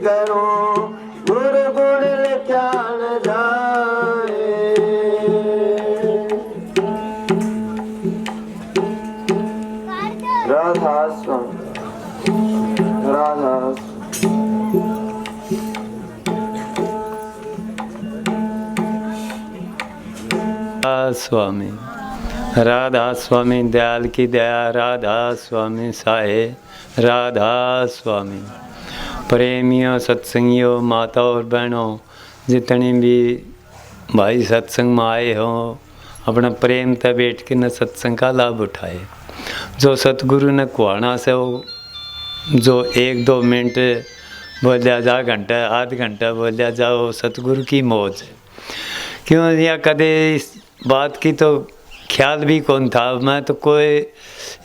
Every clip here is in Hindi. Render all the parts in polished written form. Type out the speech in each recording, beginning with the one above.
करूं गुरु गुण क्या न जाए। राधा स्वामी राधा स्वामी राधा स्वामी दयाल की दया राधा स्वामी साहे राधा स्वामी। प्रेमियों सत्संगियों माता और बहनों जितनी भी भाई सत्संग में आए हों अपना प्रेम तक बैठ के न सत्संग का लाभ उठाए। जो सतगुरु ने कुआना से वो जो 1-2 मिनट बोल जा घंटा आध घंटा बोल जाओ सतगुरु की मौज है। क्यों या कदे इस बात की तो ख्याल भी कौन था। मैं तो कोई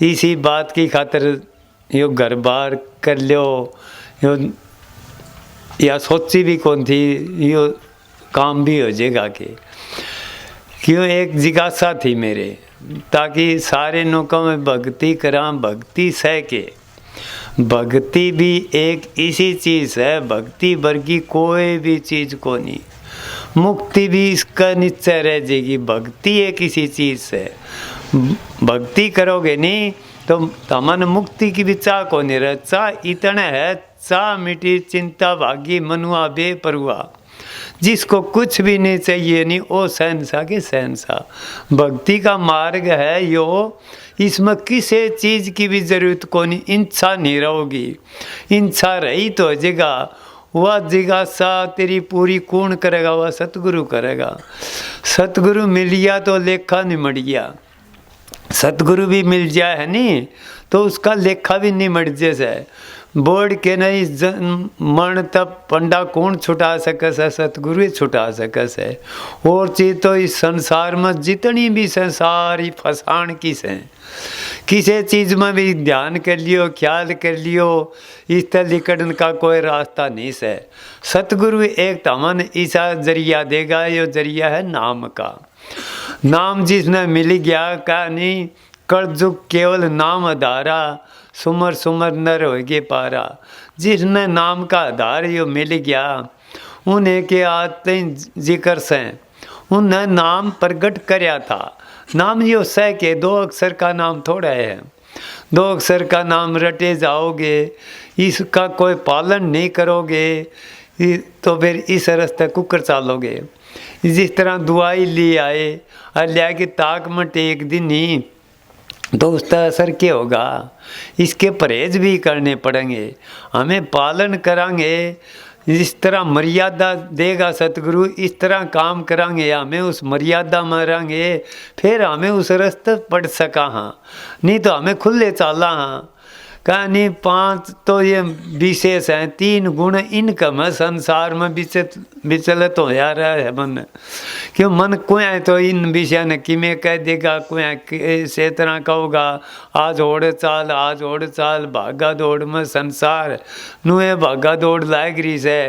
इसी बात की खातिर यो घर बार कर लियो यो या सोची भी कौन थी यो काम भी हो जाएगा के। क्यों एक जिज्ञासा थी मेरे ताकि सारे लोगों में भक्ति करा भक्ति सह के। भक्ति भी एक इसी चीज़ है भक्ति वर्गी कोई भी चीज़ को नहीं। मुक्ति भी इसका निश्चय रह जाएगी। भक्ति एक किसी चीज़ से भक्ति करोगे नहीं तो तमन मुक्ति की भी चाह को नहीं रह। चाह इतना है चाह मिटी चिंता भागी मनुआ बेपरुआ। जिसको कुछ भी नहीं चाहिए नहीं वो सहनसा के सहनसा। भक्ति का मार्ग है यो इसमें किसी चीज़ की भी जरूरत को नहीं। इच्छा नहीं रहोगी। इच्छा रही तो जगह वह जिज्ञासा तेरी पूरी कौन करेगा। वह सतगुरु करेगा। सतगुरु मिल गया तो लेखा नहीं मर गया। सतगुरु भी मिल जाए है नहीं तो उसका लेखा भी नहीं मर जैसे बोर्ड के नहीं मन तब पंडा कौन छुटा सके से सतगुरु ही छुटा सके से। और चीज़ तो इस संसार में जितनी भी संसार ही फसान किस है किसी चीज़ में भी ध्यान कर लियो ख्याल कर लियो इस तरह निकलने का कोई रास्ता नहीं से। सतगुरु एक तमन ऐसा जरिया देगा। यो जरिया है नाम का। नाम जिसने मिल गया का नहीं कलयुग केवल नाम आधारा सुमर सुमर नर होगे पारा। जिसने नाम का आधार यो मिल गया उन्हें के आते जिक्र से उन्हें नाम प्रकट करया था। नाम यो सह के 2 अक्षर का नाम थोड़ा है। 2 अक्षर का नाम रटे जाओगे इसका कोई पालन नहीं करोगे तो फिर इस रास्ते कुकर चालोगे। जिस तरह दुआई ले आए और लिया के ताक में टेक दिन ही तो उसका असर क्या होगा। इसके परहेज भी करने पड़ेंगे। हमें पालन करांगे जिस तरह मर्यादा देगा सतगुरु इस तरह काम करांगे हमें उस मर्यादा में रहेंगे फिर हमें उस रास्ते पढ़ सका। हाँ नहीं तो हमें खुले चाला। हाँ कहानी 5 तो ये विशेष हैं 3 गुण इनकम है संसार में विचलित हो जा रहा है मन। क्यों मन कोई तो इन विषय ने कि मैं कह देगा कोई से तरह कहोगा आज ओढ़ चाल भागा दौड़ में संसार नुए भागा दौड़ लाग रही से।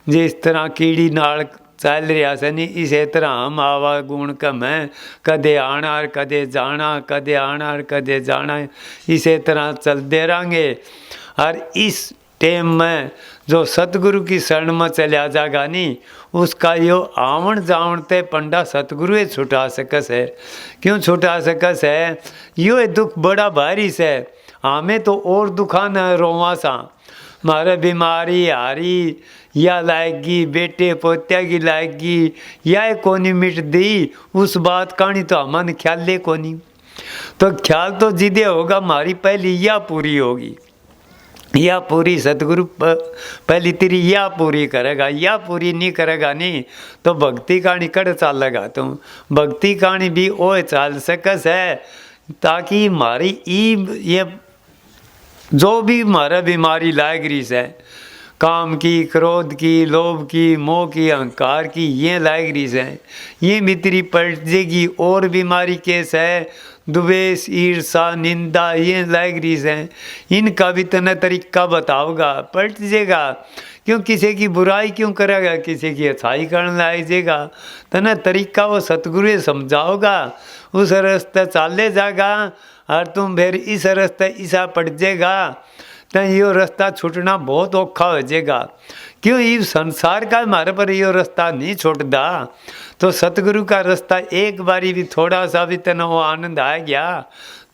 जिस तरह कीड़ी नाल चल रहा से नहीं इसी तरह हम आवा गुण कम है कदे आना और कदे जाना कदे आना और कदे जाना इसी तरह चलते रहेंगे। और इस टाइम में जो सतगुरु की शरण में चलिया जाएगा नहीं उसका यो आवन जावन ते पंडा सतगुरु ही छुटा सकस है। क्यों छुटा सकस है यो दुख बड़ा भारी से हमें तो और दुखा न रोवा सा। मारे बीमारी हारी या लाएगी बेटे पोत्या की लाएगी या कोनी मिट दी उस बात का नहीं तो हमन ख्याल ले कोनी। तो ख्याल तो जिदे होगा हमारी पहली या पूरी होगी या पूरी सतगुरु पहली तेरी या पूरी करेगा। या पूरी नहीं करेगा नहीं तो भक्ति कहानी कड़ चालेगा। तुम भक्ति कहानी भी ओ चाल सकस है ताकि हमारी ये जो भी हमारा बीमारी लाग रही है काम की क्रोध की लोभ की मोह की अहंकार की ये लाग रही है ये भीतरी पलट जाएगी। और बीमारी केस है द्वेष ईर्षा निंदा ये लाग रही है इनका भी तना तरीका बताओगा पलट जाएगा। क्यों किसी की बुराई क्यों करेगा किसी की अच्छाई करने लाग जाएगा। तना तरीका वो सतगुरु समझाओगा उस रास्ते चाले जाएगा और तुम फिर इस रास्ते ईसा पड़ जाएगा तो यो रास्ता छूटना बहुत औखा हो जाएगा। क्यों इस संसार का हमारे पर यो रास्ता नहीं छूटता, तो सतगुरु का रास्ता एक बारी भी थोड़ा सा भी तना वो आनंद आ गया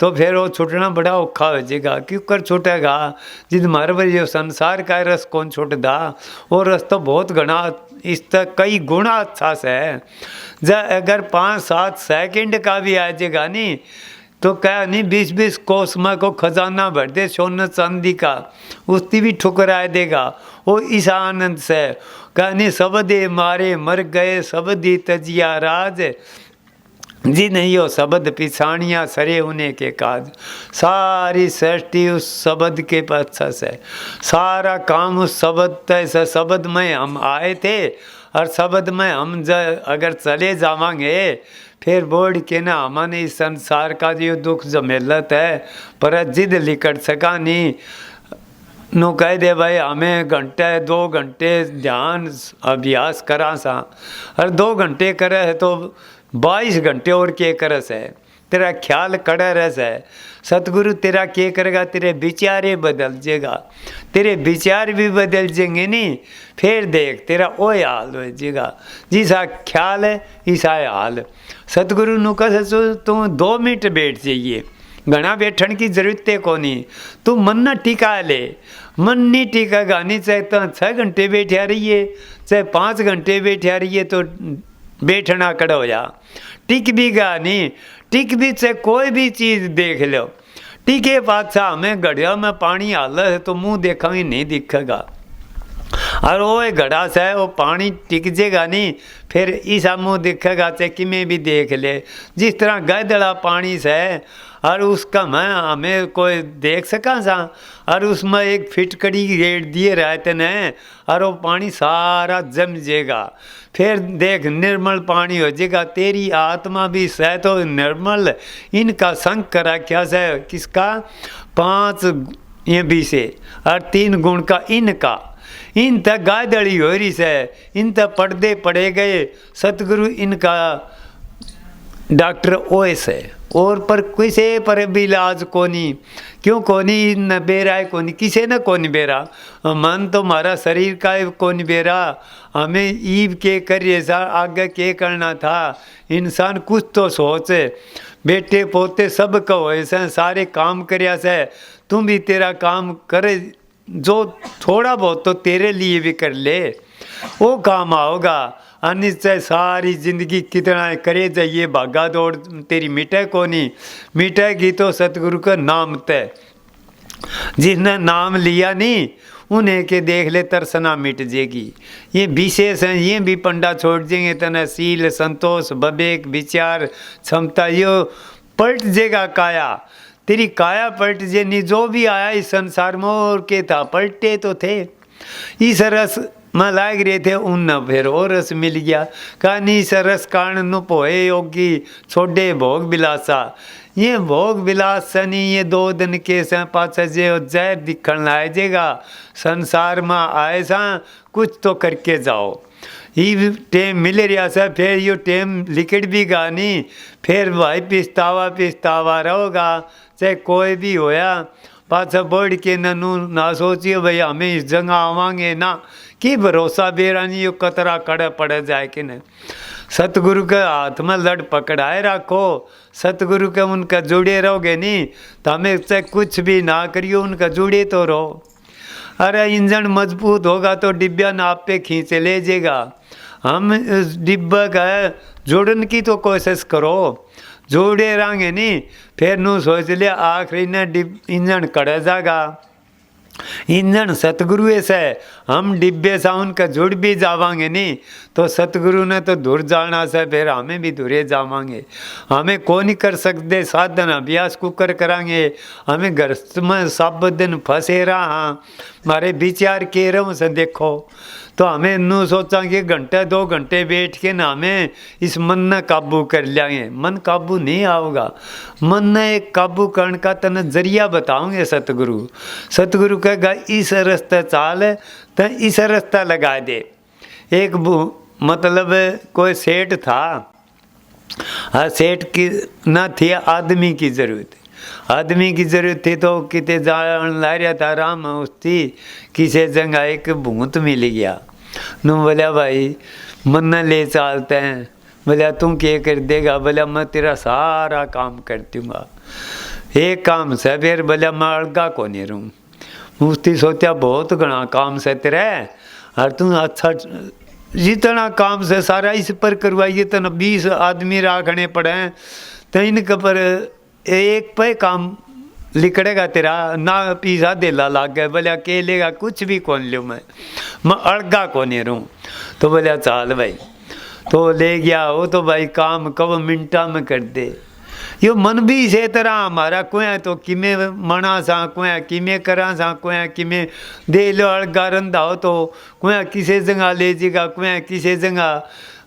तो फिर वो छूटना बड़ा औखा हो जाएगा। क्यों कर छूटेगा, जिद हमारे पर यो संसार का रस कौन छूटता, वो रस तो बहुत घना इस तक कई गुना अच्छा से है। जब अगर 5-7 सेकंड का भी आ जाएगा नहीं तो क्या नहीं 20-20 कोस में को खजाना भर दे सोने चांदी का, उसकी भी ठुकरा देगा वो इस आनंद से। कहनी सबदे मारे मर गए सबदी तजिया राज, जी नहीं हो शब्द पिछाणिया सरे होने के काज। सारी सृष्टि उस शब्द के पश्चात से, सारा काम उस शब्द से। शब्द में हम आए थे और शब्द में हम अगर चले जावांगे फिर बोर्ड के ना हमने इस संसार का जो दुख जमेलत है पर जिद लिकट सका नहीं। नो कह दे भाई हमें घंटे 2 घंटे ध्यान अभ्यास करा सा, और 2 घंटे करे है तो 22 घंटे और के करस है, तेरा ख्याल कड़ा रस है। सतगुरु तेरा क्या करेगा, तेरे विचारे बदल जाएगा, तेरे विचार भी बदल जाएंगे नहीं, फिर देख तेरा वो हाल हो जाएगा। जिसा ख्याल है ऐसा हाल। सतगुरु नु कह तू 2 मिनट बैठ जाइए, घना बैठन की जरूरत है को नहीं, तू मन न टिका ले। मन नहीं टिकेगा नहीं, चाहे तो 6 घंटे बैठा रहिए चाहे 5 घंटे बैठा रहिए तो बैठना कड़ा हो जा। टिक भी गा नहीं, टिक भी से कोई भी चीज़ देख लो, टिके पाछा हमें घड़िया में पानी हाल है तो मुंह देखा ही नहीं दिखेगा, और वो घड़ा से वो पानी टिक जाएगा नहीं, फिर ईसा मुँह दिखेगा चाहे कि में भी देख ले। जिस तरह गदड़ा पानी से और उसका मैं हमें कोई देख सका सा, और उसमें एक फिटकड़ी रेट दिए रहते न, और वो पानी सारा जम जाएगा, फिर देख निर्मल पानी हो जाएगा। तेरी आत्मा भी सह तो निर्मल, इनका संग करा क्या से किसका 5 ये भी से और 3 गुण का इनका, इन तक गादड़ी हो रही से, इन तक पर्दे पड़े गए। सतगुरु इनका डॉक्टर ओएस है, और पर किसी पर भी इलाज कोनी। क्यों कोनी न बेरा है, कोनी किसे न कोनी बेरा। मन तो हमारा शरीर का कोनी बेरा, हमें ईब के करिए सा आगे के करना था। इंसान कुछ तो सोचे, बेटे पोते सब कहो ऐसा सारे काम करिया से, तुम भी तेरा काम करे, जो थोड़ा बहुत तो तेरे लिए भी कर ले, वो काम आओगा। अनिश्चय सारी जिंदगी कितना करे जाइए, भागा दौड़ तेरी मिटे को नहीं, मिटेगी तो सतगुरु का नाम तय। जिसने नाम लिया नहीं उन्हें के देख ले तरसना मिट जाएगी। ये विशेष हैं, ये भी पंडा छोड़ देंगे तना सील संतोष विवेक विचार क्षमता यो पलट जाएगा काया। तेरी काया पलट जे नहीं, जो भी आया इस संसार में और के था पलटे तो थे। इस रस में लाग रहे थे उन फिर और रस मिल गया। कहानी इस रस कारण नु पोए योगी छोड़े भोग बिलासा। ये भोग विलास से नहीं, ये 2 दिन के से पाछा जे जहर दिखण लाग जाएगा। संसार में आए सा कुछ तो करके जाओ, ये टेम मिल रहा से, फिर यो टेम लिकट भी गा नहीं, फिर भाई पिछतावा रहोगा। चाहे कोई भी होया पाछा बढ़ के ननू ना सोचिए भाई हमें इस जगह आवांगे ना, कि भरोसा बेरा नहीं यो कतरा कड़े पड़ जाए कि नहीं। सतगुरु के हाथ में लड़ पकड़ाए रखो, सतगुरु के उनका जुड़े रहोगे नहीं तो हमें से कुछ भी ना करियो, उनका जुड़े तो रहो। अरे इंजन मजबूत होगा तो डिब्बा नाप पे खींच ले जाएगा। हम इस डिब्बा का जोड़न की तो कोशिश करो, जोड़े रहेंगे नहीं फिर नू सोच लिया आखिरी ने इंजन कड़ जाएगा। इंजन सतगुरु से हम डिब्बे सा उनका जुड़ भी जावांगे नहीं तो सतगुरु ने तो दूर जाना से, फिर हमें भी दूरे जावांगे। हमें कौन नहीं कर सकते साधन अभ्यास कुकर करांगे, हमें घर में सब दिन फंसे रहा। हाँ हमारे विचार के रहे से देखो तो हमें नू सोचा कि घंटे 2 घंटे बैठ के ना हमें इस मन ने काबू कर लियाएंगे। मन काबू नहीं आओगा, मन ने एक काबू करने का तने जरिया बताओगे सतगुरु। सतगुरु कहेगा इस रास्ते चाल तो इस रास्ता लगा दे। एक मतलब कोई सेठ था, सेठ की ना थी आदमी की जरूरत, आदमी की जरूरत थी तो किते जान ला रहा था राम उसती किसे जगह एक भूत मिल गया। नु बोला भाई मन न ले चालते हैं। बोला तू क्या कर देगा? बोला मैं तेरा सारा काम कर दूंगा। एक काम से फिर बोला मैं अलगा को नहीं रहूँ। उसती सोचा बहुत घना काम से तेरे और तू अच्छा जितना काम से सारा इस पर करवाइए तो 20 आदमी राखने पड़े तो इनके पर एक पे काम लिखड़ेगा तेरा ना पीसा देला लाग गए। बोले अकेलेगा कुछ भी कौन लूँ मैं अलगा को नहीं रहूँ। तो बोले चाल भाई तो ले गया वो तो भाई काम कब मिनटा में कर दे। यो मन भी इसे तरह हमारा कोया तो किमें मना सा कोया किमें करा सा कोया किमें दे लो अलगा रंधा हो तो कोया किसे जगह ले जाएगा कोया किसे जगह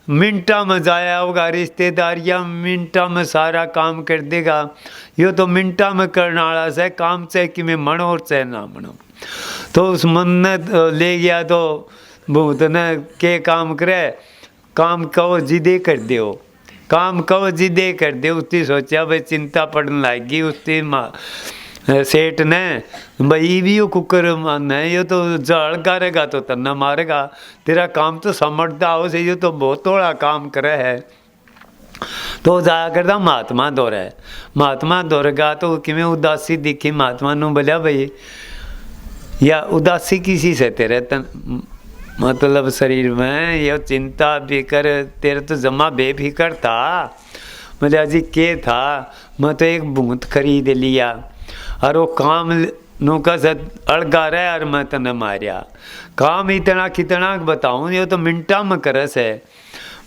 मिनटा में जाया होगा। रिश्तेदारियाँ मिनटा में सारा काम कर देगा। यो तो मिनटा में करने वाला से काम से कि मैं मनो और से ना मनो। तो उस मन ने ले गया तो भूत ने के काम करे काम कहो जिदे कर दो काम कहो जिदे कर दे। उसकी सोचा भाई चिंता पड़ने लगी उसकी सेठ ने भाई भी यो कुकर मानना है यो तो जाल करेगा तो तन्ना मारेगा तेरा काम तो समझता हो से यो तो बहुत थोड़ा काम करे है। तो जाया करता महात्मा दौरा है। महात्मा दौड़ेगा तो किमें उदासी दिखी। महात्मा ने बोलिया भाई या उदासी किसी से तेरे तन मतलब शरीर में ये चिंता बेकर तेरे तो जमा बेफिकर था। बोले अजी के था? मैं तो एक भूत खरीद लिया और वो काम नु का अलगा रहा और मैं तने मारिया। काम इतना कितना बताऊँ ये तो मिनटा में करस है।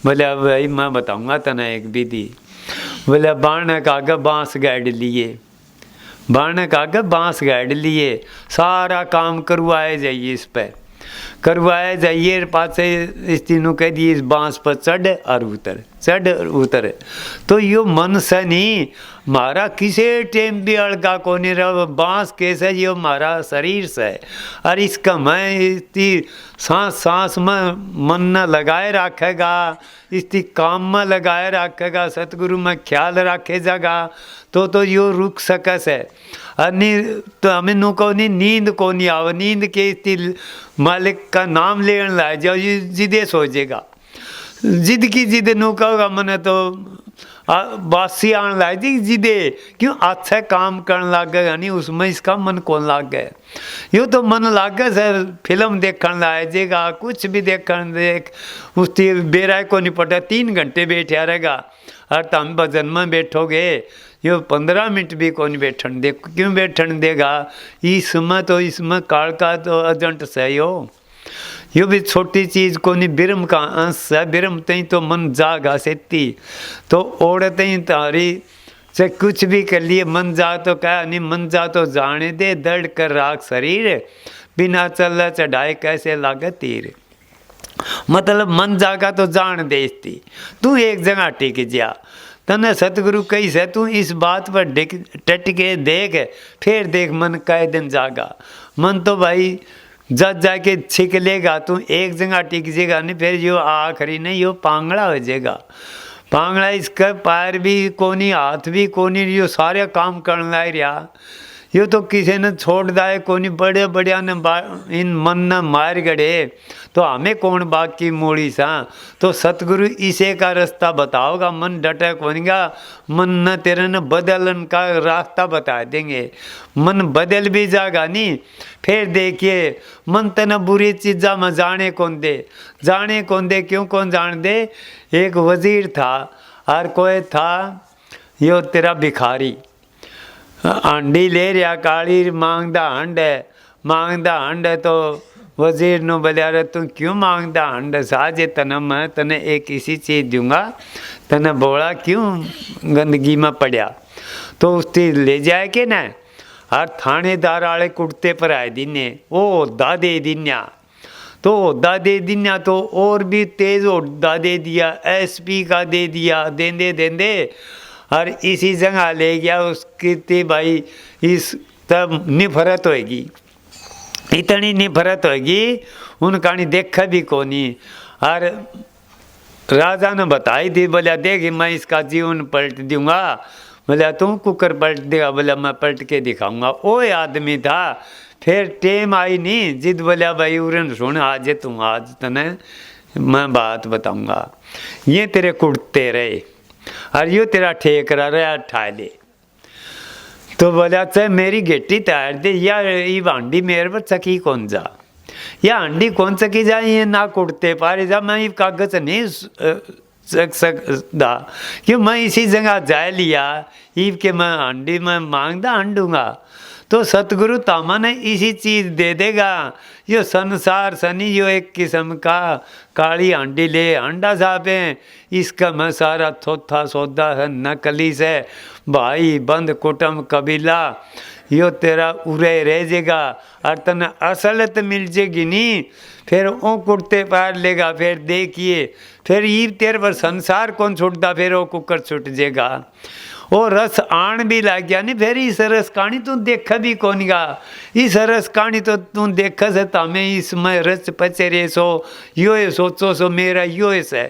बोले भाई मैं बताऊँगा तने एक विधि। बोले बाण का आगे बाँस गाड़ लिए बाण का आगे बाँस गाड़ लिए सारा काम करवाए जाइए इस पे करवाया जाइए पासे इस तीनों कह दिए इस बांस पर चढ़ और उतर। तो यो मन से नहीं मारा किसे टेम भी अलगा को नहीं रहा। बांस कैसे यो मारा शरीर से और इसका मैं इसकी सांस में मन न लगाए रखेगा इसकी काम में लगाए रखेगा सतगुरु में ख्याल रखे जागा तो यो रुक सके से। तो हमें नु को नहीं नींद को नहीं आवे। नींद के इस मालिक का नाम लेने लाए जाओ ये जिदे सोचेगा। जिद की जिद नु कहोगा मैंने तो बासी आने लाए जी जिदे क्यों अच्छा काम करने लग गए यानी उसमें इसका मन कौन लग गए। यो तो मन लग गया सर फिल्म देखने लाए जेगा कुछ भी देखने देख उसकी बेराय को नहीं पटा 3 घंटे बैठा रहेगा और तुम भजन में बैठोगे यो 15 मिनट भी कौन बैठन दे। क्यों बैठन देगा? इसमें काल का तो एजेंट से यो भी छोटी चीज़ को नहीं बिरम का अंश है। बिरम तई तो मन जागा सेती तो औरत ही तारी से कुछ भी कर लिए मन जा तो क्या नहीं मन जा तो जाने दे दर्द कर राख शरीर बिना चल चढ़ाए कैसे लागे तीर। मतलब मन जागा तो जान दे इसती तू एक जगह टिक जा। तने सतगुरु कही से तू इस बात पर टट के देख फिर देख मन कै दिन जागा। मन तो भाई जब जाके छिक लेगा तू एक जगह टिक जाएगा नहीं फिर यो आखिरी नहीं यो पांगड़ा हो जाएगा। पांगड़ा इसका पैर भी कोनी हाथ भी कोनी यो सारे काम करने लग रहा। यो तो किसी ने छोड़ दाए कोनी बड़े बढ़िया ने इन मन न मार गड़े तो हमें कौन बाकी मोड़ी सा। तो सतगुरु इसे का रास्ता बताओगा मन डटे कोनेगा। मन न तेरे न बदलन का रास्ता बता देंगे। मन बदल भी जाएगा नहीं फिर देखिए मन तना बुरी चीज़ा में जाने कौन दे क्यों कौन जान दे। एक वजीर था और कोई था यो तेरा भिखारी आंडी ले रहा काली मांगदा हंड है तो वजीर नो बोलिया रे तू क्यों मांगदा हंड साजे तने मैं तने एक इसी चीज़ दूंगा तने बोला क्यों गंदगी में पड़ा। तो उसकी ले जाए के ना और थानेदार वाले कुर्ते पर आए दिने वो ओहदा दे दिन्या। तो ओहदा दे दिन्या तो और भी तेज ओहदा दे दिया SP का दे दिया देंदे और इसी जगह ले गया उसकी थी भाई इस तब निफरत होगी इतनी निफरत होगी उनका नहीं देखा भी कोनी। और राजा ने बताई थी बोला देख मैं इसका जीवन पलट दूंगा बोला तू कुकर पलट देगा, बोला मैं पलट के दिखाऊंगा। वो आदमी था। फिर टेम आई नहीं जिद, बोला भाई उरन सुन, आज तू आज तने मैं बात बताऊंगा। ये तेरे कुड़ते रहे और यो तेरा ठेकरा रहा ठा ले। तो बोला चाहे मेरी गेटी तैयार दे, या ये हांडी मेरे पर चकी कौन जा, या हांडी कौन चकी जा, ये ना कुड़ते पारे जा, मैं ये कागज नहीं सकता क्यों, मैं इसी जगह जा लिया ईब के मैं हांडी में मांगदा हांडूंगा तो सतगुरु तामा ने इसी चीज दे देगा। यो संसार सनी यो एक किस्म का काली हांडी ले हांडा साहब है, इसका मैं सारा थोथा सौदा है नकली से भाई बंद कुटुंब कबीला, यो तेरा उरे रह जाएगा और तने असलियत मिल जाएगी नहीं, फिर वो कुर्ते पार लेगा। फिर देखिए फिर ये तेरे पर संसार कौन छूटता, फिर वो कुकर छूट जाएगा। वो रस आण भी लग गया नहीं, फिर इस रस कहानी तू देखा भी कौन गा, इस रस कहानी तो तू देखा से तमें इसमें रस पचेरे सो यो सोचो सो मेरा यो है।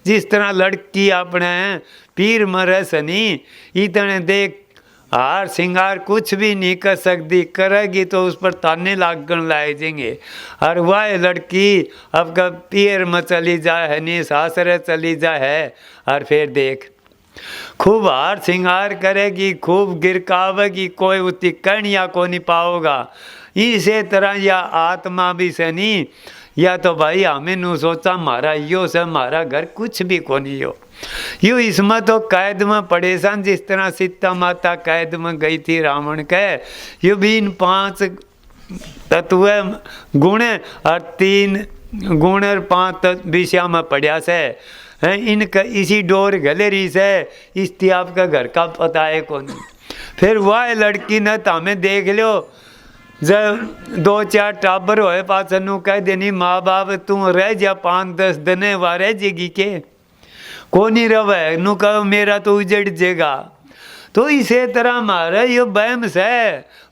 जिस तरह लड़की अपने पीर मरस नहीं इतने देख हार सिंगार कुछ भी नहीं कर सकती, करेगी तो उस पर ताने लागन लाए जाएंगे। और वह लड़की अब का पीर में चली जाए है नहीं सासरे चली जाए है, और फिर देख खूब हार सिंगार करेगी, खूब गिरकावेगी, कोई उतनी कणिया को नहीं पाओगा। इसी तरह या आत्मा भी से नहीं, या तो भाई हमें नू सोचा मारा यो से मारा घर कुछ भी को नहीं हो, यो इसमें तो कैद में परेशान। जिस तरह सीता माता कैद में गई थी रावण के, यो भी इन 5 तत्व गुण और 3 गुण और 5 विषय में पढ़िया से है, इनका इसी डोर गले रही से इस आपका घर का पता है कौन। फिर वह लड़की ने तो हमें देख लो जब 2-4 टाबर होए पाचन कह देनी माँ बाप तू रह जा 5-10 दिन वह रह जाएगी के को नहीं रवे नू कहो मेरा तो उजड़ जाएगा। तो इसी तरह मारा यो बैम से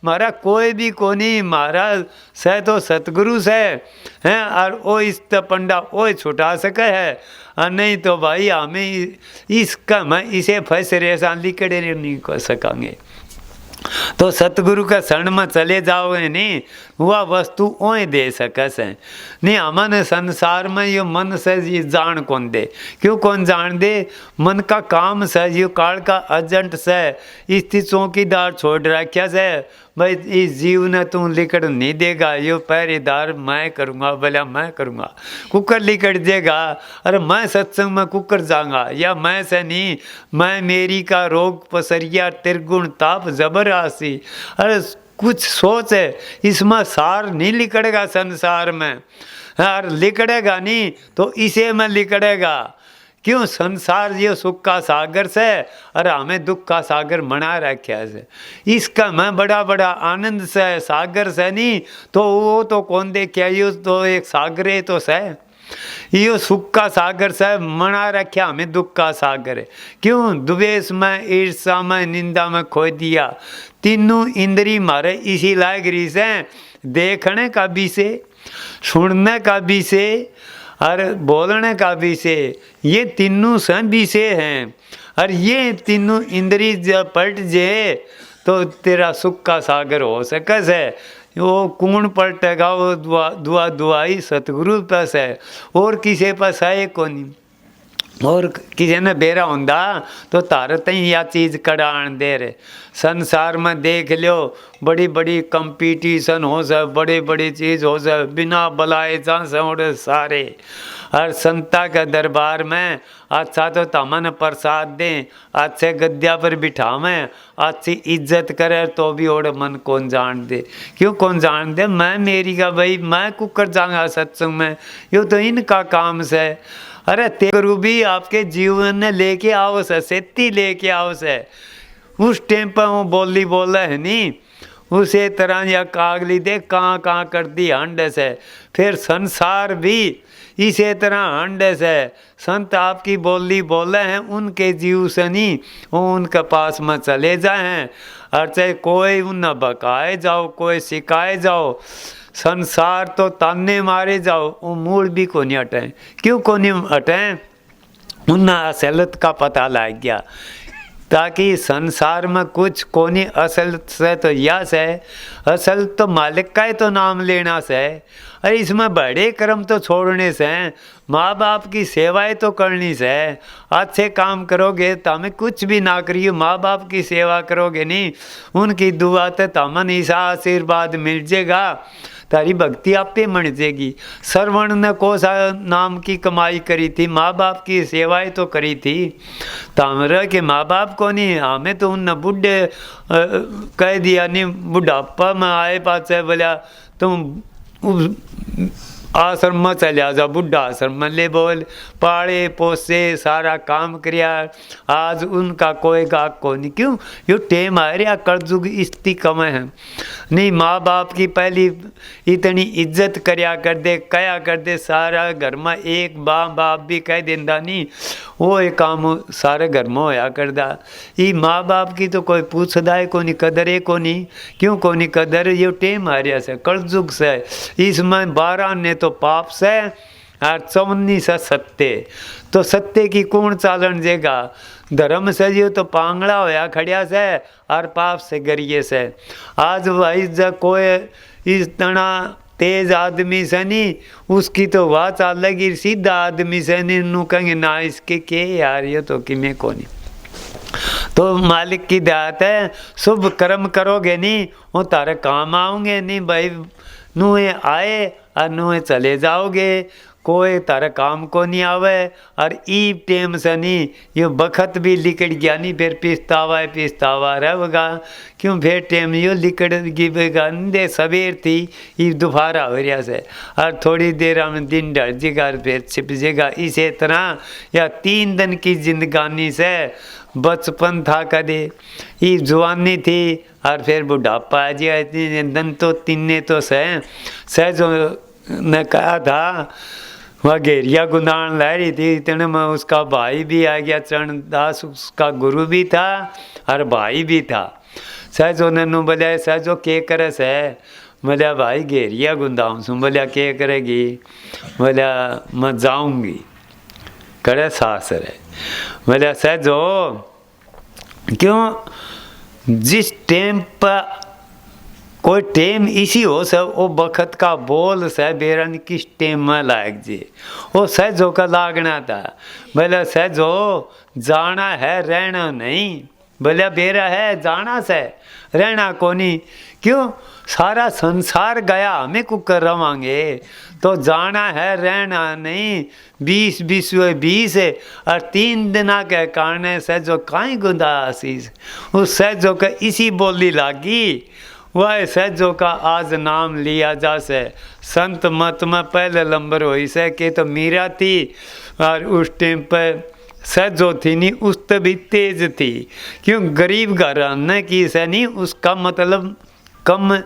मारा कोई भी को नहीं, मारा से तो सतगुरु से हैं और वो इस पंडा वो छुटा सके है, और नहीं तो भाई हमें इसका मैं इसे फंस रेसा लिकड़े नहीं कर सकेंगे। तो सतगुरु का शरण में चले जाओगे नहीं वह वस्तु ओए दे सके से नहीं। हमने संसार में यो मन से ये जान कौन दे, क्यों कौन जान दे, मन का काम से यो काल का एजेंट से इसकी चौकीदार छोड़ रखा से भाई इस जीव ने तू लिकड़ नहीं देगा, यो पहरेदार मैं करूँगा, भला मैं करूँगा, कुकर लिकड़ देगा। अरे मैं सत्संग में कुकर जाऊँगा या मैं से नहीं, मैं मेरी का रोग पसरिया त्रिगुण ताप जबर आसी। अरे कुछ सोच है इसमें सार नहीं लिकड़ेगा संसार में, और लिकड़ेगा नहीं तो इसे में लिकड़ेगा। क्यों संसार ये सुख का सागर से और हमें दुख का सागर मना रखा से, इसका मैं बड़ा बड़ा आनंद से सागर से नहीं तो वो तो कौन देखा, ये तो एक सागर है तो से यो सुख का सागर से मना रखा हमें दुख का सागर है। क्यों द्वेष में ईर्षा में निंदा में खो दिया, तीनों इंद्री मारे इसी लायक रही से देखने का भी से सुनने का भी से और बोलने का भी से, ये तीनों से विषय हैं। और ये तीनों इंद्री जब पलट जाए तो तेरा सुख का सागर हो सके से। वो कौन पलटेगा, वो दुआ दुआई सतगुरु पास है और किसी पास है को नहीं। और किसी ने बेरा होंदा तो तारे तई या चीज़ कड़ान दे रहे। संसार में देख लो बड़ी बड़ी कंपटीशन हो जाए, बड़ी बड़ी चीज़ हो जाए, बिना बुलाए जा से सारे। और संता के दरबार में अच्छा तो तमन प्रसाद दें, अच्छे गद्या पर बिठावें, अच्छी इज्जत करे तो भी और मन कौन जान दे। क्यों कौन जान दे, मैं मेरी का भाई मैं कुकर जाऊँगा सत्संग में, यो तो इनका काम से। अरे तेरू भी आपके जीवन ने लेके आओ से, सेती लेके आओ से। उस टाइम पर वो बोली बोला है नहीं, उसी तरह या कागली दे कहाँ कहाँ कर दी हंड से। फिर संसार भी इसी तरह हंड से। संत आपकी बोली बोले हैं उनके जीव से नहीं, वो उनके पास में चले जाए। और चाहे कोई उन बकाए जाओ, कोई सिखाए जाओ, संसार तो ताने मारे जाओ, वो मूल भी को नहीं हटे। क्यों को नहीं हटे, उन असलियत का पता लग गया। ताकि संसार में कुछ कोनी असल से तो यस है, असल तो मालिक का ही तो नाम लेना से। अरे इसमें बड़े कर्म तो छोड़ने से, माँ बाप की सेवाएं तो करनी से। अच्छे काम करोगे तो हमें कुछ भी ना करिए, माँ बाप की सेवा करोगे नहीं, उनकी दुआ तो तमन ईसा आशीर्वाद मिल जाएगा, तारी भक्ति आप पे मन जाएगी। श्रवण ने को सा नाम की कमाई करी थी, माँ बाप की सेवाएं तो करी थी। तामरा के माँ बाप को नहीं, हमें तो उन बुढ़े कह दिया नहीं, बुढ़ापा में आए पास बोला तुम आश्रम में चलिया जा, बुढ़ा आश्रम में ले बोल, पाले पोसे सारा काम करिया, आज उनका कोई गाक को नहीं। क्यों? यो टेम आ रहा कलयुग स्थिति कम है नहीं। माँ बाप की पहली इतनी इज्जत करया कर दे, कया कर दे, सारा घर में एक बाप भी कह देंदा नहीं, वो एक काम सारे घर में होया करदा। ये माँ बाप की तो कोई पूछदा है को नहीं, कदर है को नहीं। क्यों को नहीं कदर? यो टेम आ रहा से कलयुग से, इसमें 12 ने तो पाप से और 54 से सत्य। तो सत्य की कौन चालन देगा? धर्म से जो तो पांगड़ा होया खड़िया से और पाप से गरिए से। आज भाई जब कोई इस तना तेज आदमी से नहीं, उसकी तो वाह चाल लगी, सीधा आदमी से नहीं नू कहेंगे ना इसके के यार ये तो कि मैं को नहीं। तो मालिक की दात है, शुभ कर्म करोगे नहीं वो तारे काम आओगे नहीं भाई। नुए आए और नुए चले जाओगे, कोई तारा काम को नहीं आवे। और ई टेम से नहीं, यो बखत भी लिकड़ गया नहीं, फिर पिस्तावा रहेगा। क्यों? फिर टेम यो लिकड़ गिवेगा दे, सवेर थी ये दोपहरा हो रहा से, और थोड़ी देर में दिन ढल जाएगा, फिर छिप जाएगा। इसी तरह या 3 दिन की जिंदगानी से बचपन था कदे, ये जवानी थी और फिर बुढ़ापा आ गया। इतने दिन तो तिन्ने तो सह जो ने कहा था वह घेरिया गुंदान ला रही थी, इतने में उसका भाई भी आ गया, चरणदास उसका गुरु भी था और भाई भी था। सहजो ने नू बोलिया सहजो के करे से? बोलिया भाई घेरिया गुंदाऊँ सू। बोलिया के करेगी? बोलिया मैं जाऊँगी करे सासर है। बोलिया सहजो क्यों? जिस टेम पर कोई टेम इसी हो सब वो बखत का बोल से बेरन किस टेम में लायक जी वो सहजो का लागना था। बोले सहजो जाना है रहना नहीं। बोले बेरा है जाना से रहना को नहीं। क्यों? सारा संसार गया हमें को कर रवांगे, तो जाना है रहना नहीं। 20 है और 3 दिना के कारण सहजो काई गुंदा आशीष उस सहजो का इसी बोली लागी। वह सहजो का आज नाम लिया जा से संत मत में पहले नंबर हुई से कि तो मीरा थी और उस टाइम पर सहजो थी नहीं, उस तो भी तेज थी। क्यों? गरीब घराने की से नहीं, उसका मतलब कम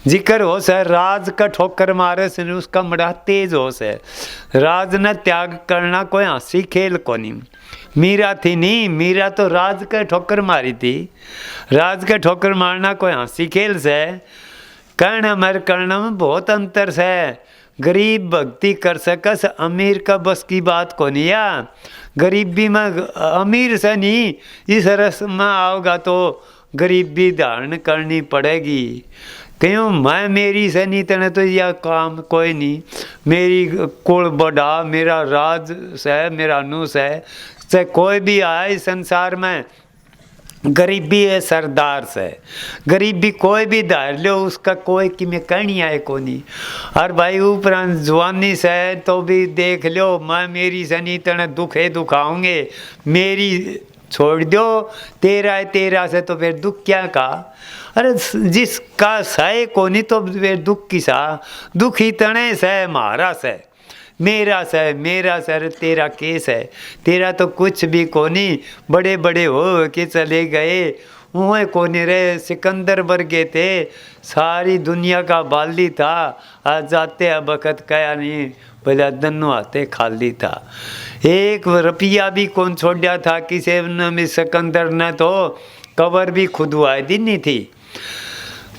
जिक्र हो से राज का ठोकर मारे से उसका बड़ा तेज हो से। राज न त्याग करना कोई हंसी खेल को नहीं। मीरा थी नहीं, मीरा तो राज का ठोकर मारी थी। राज का ठोकर मारना कोई हंसी खेल से। कहना मर करना में बहुत अंतर से। गरीब भक्ति कर सकस, अमीर का बस की बात को नहीं। या गरीबी में अमीर से नहीं, इस रस में आओगा तो गरीबी धारण करनी पड़ेगी। क्यों? मैं मेरी से नहीं तने तो यह काम कोई नहीं। मेरी कुल बड़ा, मेरा राज से, मेरा नूस है, चाहे कोई भी आए संसार में, गरीबी है सरदार से। गरीबी कोई भी धार लो, उसका कोई कि में कहनी आए को नहीं। और भाई उपरांत जवानी से तो भी देख लो, मैं मेरी से नहीं तने दुखे दुखाऊंगे, मेरी छोड़ दो, तेरा से तो फिर दुख क्या का? अरे जिसका सहे को नहीं तो फिर दुख किसा? दुख ही तने से मारा से, मेरा से तेरा केस है। तेरा तो कुछ भी को नहीं। बड़े बड़े हो के चले गए, वह को नहीं रहे। सिकंदर वर्गे थे, सारी दुनिया का बाली था। आज जाते बखत कया नहीं, बोला दन्नो आते खाली था। 1 रुपया भी कौन छोड़ा था किसी ने। सिकंदर ने तो कबर भी खुदवाई दी नहीं थी।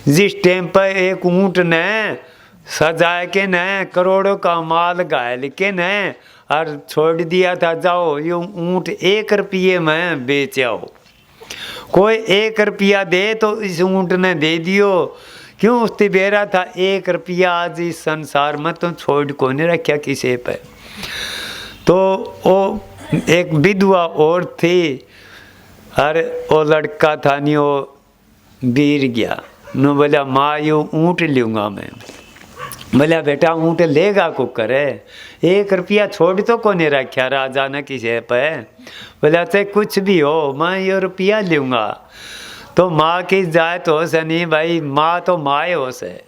जिस टाइम पर एक ऊँट ने सजाए के न करोड़ों का माल घायल के न और छोड़ दिया था, जाओ ये ऊँट 1 रुपये में बेच आओ। कोई 1 रुपया दे तो इस ऊँट ने दे दियो। क्यों उसती बेरा था 1 रुपया आज इस संसार में तो छोड़ को नहीं रखा किसी पे। तो वो एक विधवा और थी और वो लड़का था नहीं, वो वीर गया नो बोला माँ यो ऊँट लूँगा मैं। बोला बेटा ऊँट लेगा को करे, 1 रुपया छोड़ तो को नहीं रखा राजा ने किसी पे। बोला चाहे कुछ भी हो मैं ये रुपया लूँगा। तो माँ की जाए तो से नहीं भाई, माँ तो माँ हो से,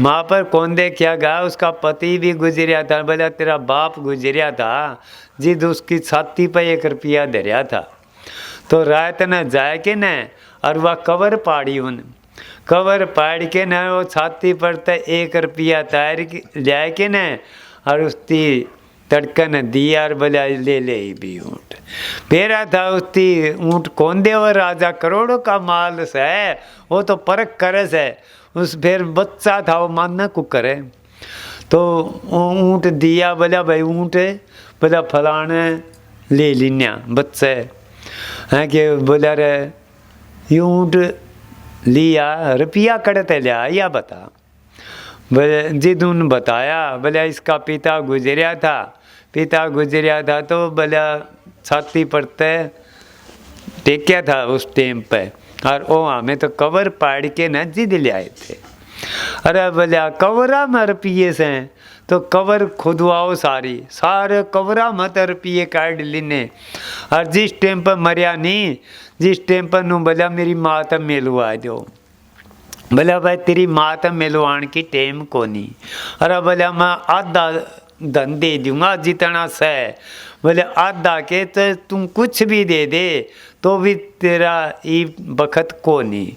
माँ पर कौन दे क्या गा। उसका पति भी गुजरिया था। बोला तेरा बाप गुजरिया था जिद उसकी छाती पर 1 रुपया धरिया था। तो रात न जाए के न और वह कवर पाड़ी उन कवर पाड़ के न वो छाती पर तो 1 रुपया तैर जाए के न और उसकी तड़कन दिया और बोला ले ले भी ऊँट। पेरा था उसकी ऊँट कौन दे, वो राजा करोड़ों का माल से वो तो परख करे से। उस फिर बच्चा था वो मानना को करे। तो ऊँट दिया, बोला भाई ऊँट, बोला फलाने ले लिया बच्चे हैं कि बोला रे ये ऊँट लिया रुपया कड़ते लिया या बता। बोले जिद उन बताया, बोला इसका पिता गुजरिया था तो बोला छाती पर टेकिया था उस टाइम पे और वो हमें तो कवर पाड़ के न जिद ले आए थे। अरे बोला कवरा में रुपये से तो कवर खुदवाओ सारे कवरा मत रुपये काट लेने। और जिस टाइम पर मरिया नहीं, जिस टाइम पर नू बोला मेरी माँ तब मिलवा दो। बोला भाई तेरी माँ तब मिलवान की टाइम को नहीं। अरे बोला मैं आधा धन दे दूंगा जितना से। बोले आधा के तो तुम कुछ भी दे दे तो भी तेरा ये बखत को नहीं।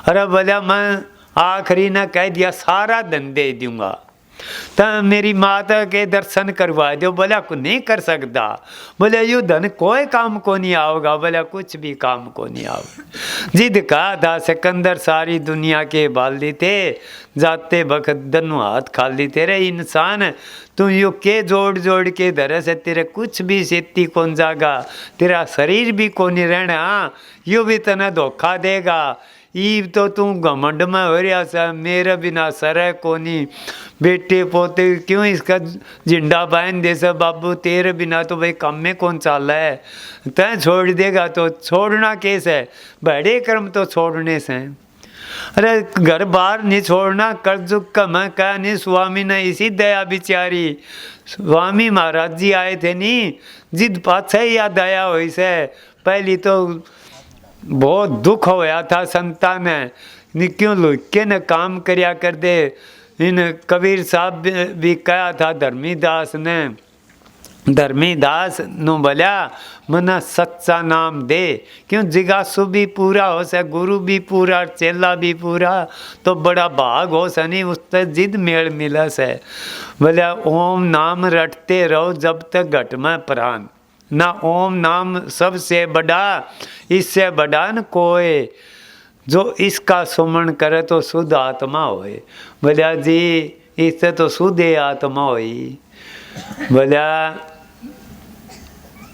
अरे बोला मैं आखिरी ना कह दिया सारा धन दे दूंगा तो मेरी माता के दर्शन करवा दो। बोला को नहीं कर सकता। बोले यू धन कोई काम को नहीं आओगा। बोला कुछ भी काम को नहीं आओगा। जिद कहा था सिकंदर सारी दुनिया के बाल दी थे, जाते वक्त दोनों हाथ खाली तेरे इंसान तू यू के जोड़ के धरे से तेरे कुछ भी सेती कौन जागा, तेरा शरीर भी को नहीं रहना, यू भी तना धोखा देगा। ईब तो तू घमंड में हो रहा सा, मेरे बिना सर कोनी, बेटे पोते क्यों इसका झंडा बांध दे सा बाबू, तेरे बिना तो भाई काम में कौन चाल रहा है। तय छोड़ देगा तो छोड़ना कैसे है, बड़े कर्म तो छोड़ने से। अरे घर बार नहीं छोड़ना, कर्जुक का मैं कहा नहीं। स्वामी ने इसी दया बिचारी, स्वामी महाराज जी आए थे नहीं, जिद पाछे या दया हुई से। पहली तो बहुत दुख होया था संतान ने, क्यों लुक के न काम करया कर दे। इन कबीर साहब भी कहा था धर्मीदास ने, धर्मीदास नु बोला मना सच्चा नाम दे, क्यों जिगासु भी पूरा हो से, गुरु भी पूरा, चेला भी पूरा, तो बड़ा भाग हो सनी उससे जिद मेल मिला से। बोला ओम नाम रटते रहो जब तक घट में प्राण, ना ओम नाम सबसे बड़ा, इससे बड़ा न कोई, जो इसका सुमन करे तो शुद्ध आत्मा होए। बोला जी इससे तो शुद्ध आत्मा होई। बोला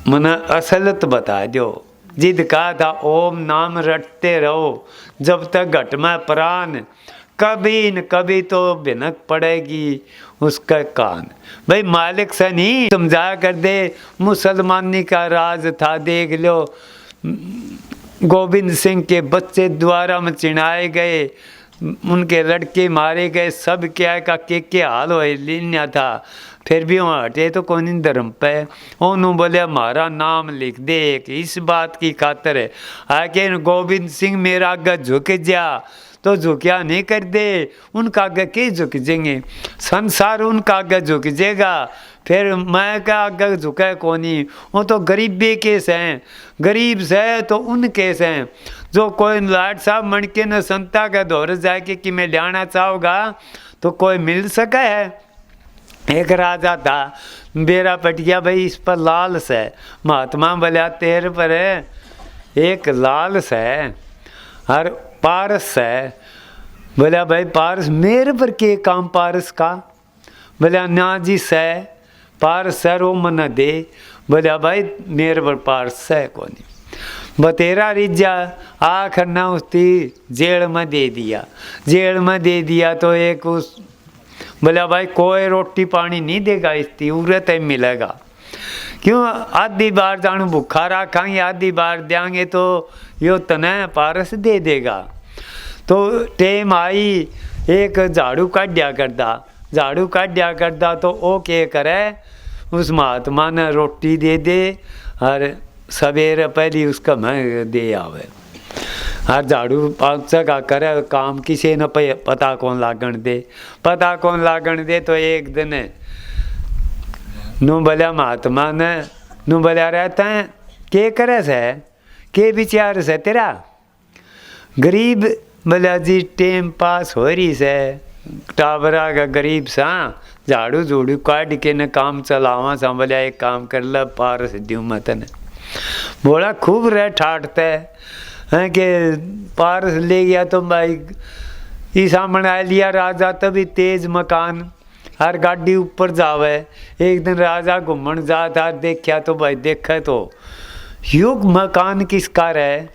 मना असलत बता दो। जिद कहा था ओम नाम रटते रहो जब तक घट में प्राण, कभी न कभी तो भिनक पड़ेगी उसका कान। भाई मालिक से नहीं समझाया कर दे। मुसलमानी का राज था, देख लो गोविंद सिंह के बच्चे द्वारा में चिढ़ाए गए, उनके लड़के मारे गए, सब क्या का के हाल हो लिया था, फिर भी वहाँ हटे तो कौन धर्म पे। उन्होंने बोले हमारा नाम लिख दे एक, इस बात की खातर है आके गोविंद सिंह मेरा आगे झुक जा, तो झुकिया नहीं कर दे, उनका आगे के झुक जाएंगे, संसार उनका आगे झुक जाएगा, फिर मैं का आगे झुका कोनी। वो तो गरीबी केस हैं, गरीब से तो उन केस हैं। जो कोई लाट साहब मन के न संता का दौर जाके कि मैं जाना चाहूँगा तो कोई मिल सका है। एक राजा था बेरा पटिया, भाई इस पर लालस है। महात्मा बोला तेरे पर एक लालस है और पारस है। बोला भाई पारस मेरे पर के काम पारस का। बोला ना जी से पारस है रो मन दे। बोला भाई मेरे पर पारस है को नहीं। बतेरा रिझा, आखिर ना उसकी जेल में दे दिया। जेल में दे दिया तो एक उस बोला भाई कोई रोटी पानी नहीं देगा, इसकी उरत है मिलेगा। क्यों आधी बार जानू भूखा रखेंगे, आधी बार देंगे तो यो तने पारस दे देगा। तो टेम आई एक झाड़ू काढ़िया करदा, झाड़ू काढ़िया करदा तो वो क्या करे, उस महात्मा ने रोटी दे दे और सवेरे पहली उसका मैं दे आवे। और झाड़ू पाँच का करे काम किसी ने पता कौन लागण दे, पता कौन लागण दे। तो एक दिन नू बोलिया महात्मा ने, नू बोलिया रहता है के करे से, के विचार से तेरा गरीब। बोलिया जी टेम पास हो रही से, टाबरा का गरीब सा, झाड़ू झूड़ू काट के न काम चलावा सा। बोलिया एक काम कर ल, पारस द्यू मत ने। बोला खूब रह ठाटते हैं कि पारस ले गया तो भाई ई सामने आ लिया राजा, तभी तेज मकान हर गाड़ी ऊपर जावे। एक दिन राजा घूमन जा था, देखा तो भाई देखा तो युग मकान किसका है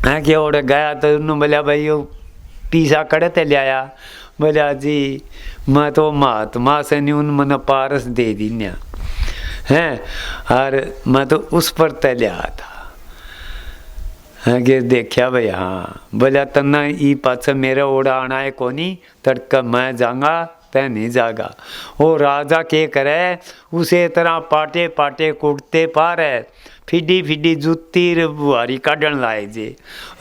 कि और गया तो उन्होंने बोलिया भाई यो पीसा कड़ते लिया। बोलिया जी मैं तो महात्मा से नहीं उन मन पारस दे दीन्या हैं, और मैं तो उस पर तलिया था है कि देखा भाई। हाँ बोलिया तना ई पाछे मेरा ओड़ा आना है कोनी, तड़का मैं जाऊंगा तय नहीं जागा। वो राजा के करे उसे तरह पाटे पाटे कुटते पारे, फिडी फिडी जुत्ती बुहारी काढ़न लाए जे।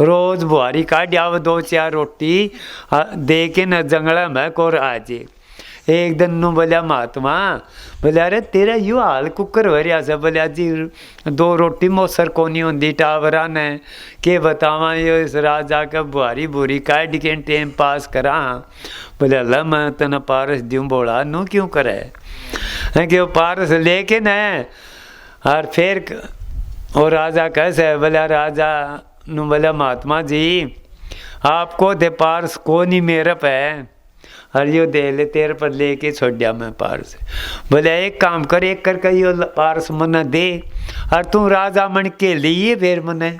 रोज बुहारी काढ़ आवे, दो चार रोटी दे के न जंगल में कोर आ जे। एक दिन नु बोलिया महात्मा, बोलिया अरे तेरा यू हाल कुकर हो रहा से। बोलिया जी दो रोटी मोसर कोनी होंदी टावरा ने, के बतावा यो इस राजा का बुहारी बुरी काढ़ के टाइम पास करा। बोलिया ला मैं तना पारस दूँ। बोला नू क्यों करे है कि वो पारस लेके न, और फिर और राजा कैसे। बोलिया राजा नु बोलिया महात्मा जी आपको दे पारस को नहीं मेरे पे, और यो दे ले तेरे पर लेके छोड़ दिया मैं पारस। बोले एक काम कर, एक करके यो पारस मना दे, और तू राजा मन के लिए फिर मने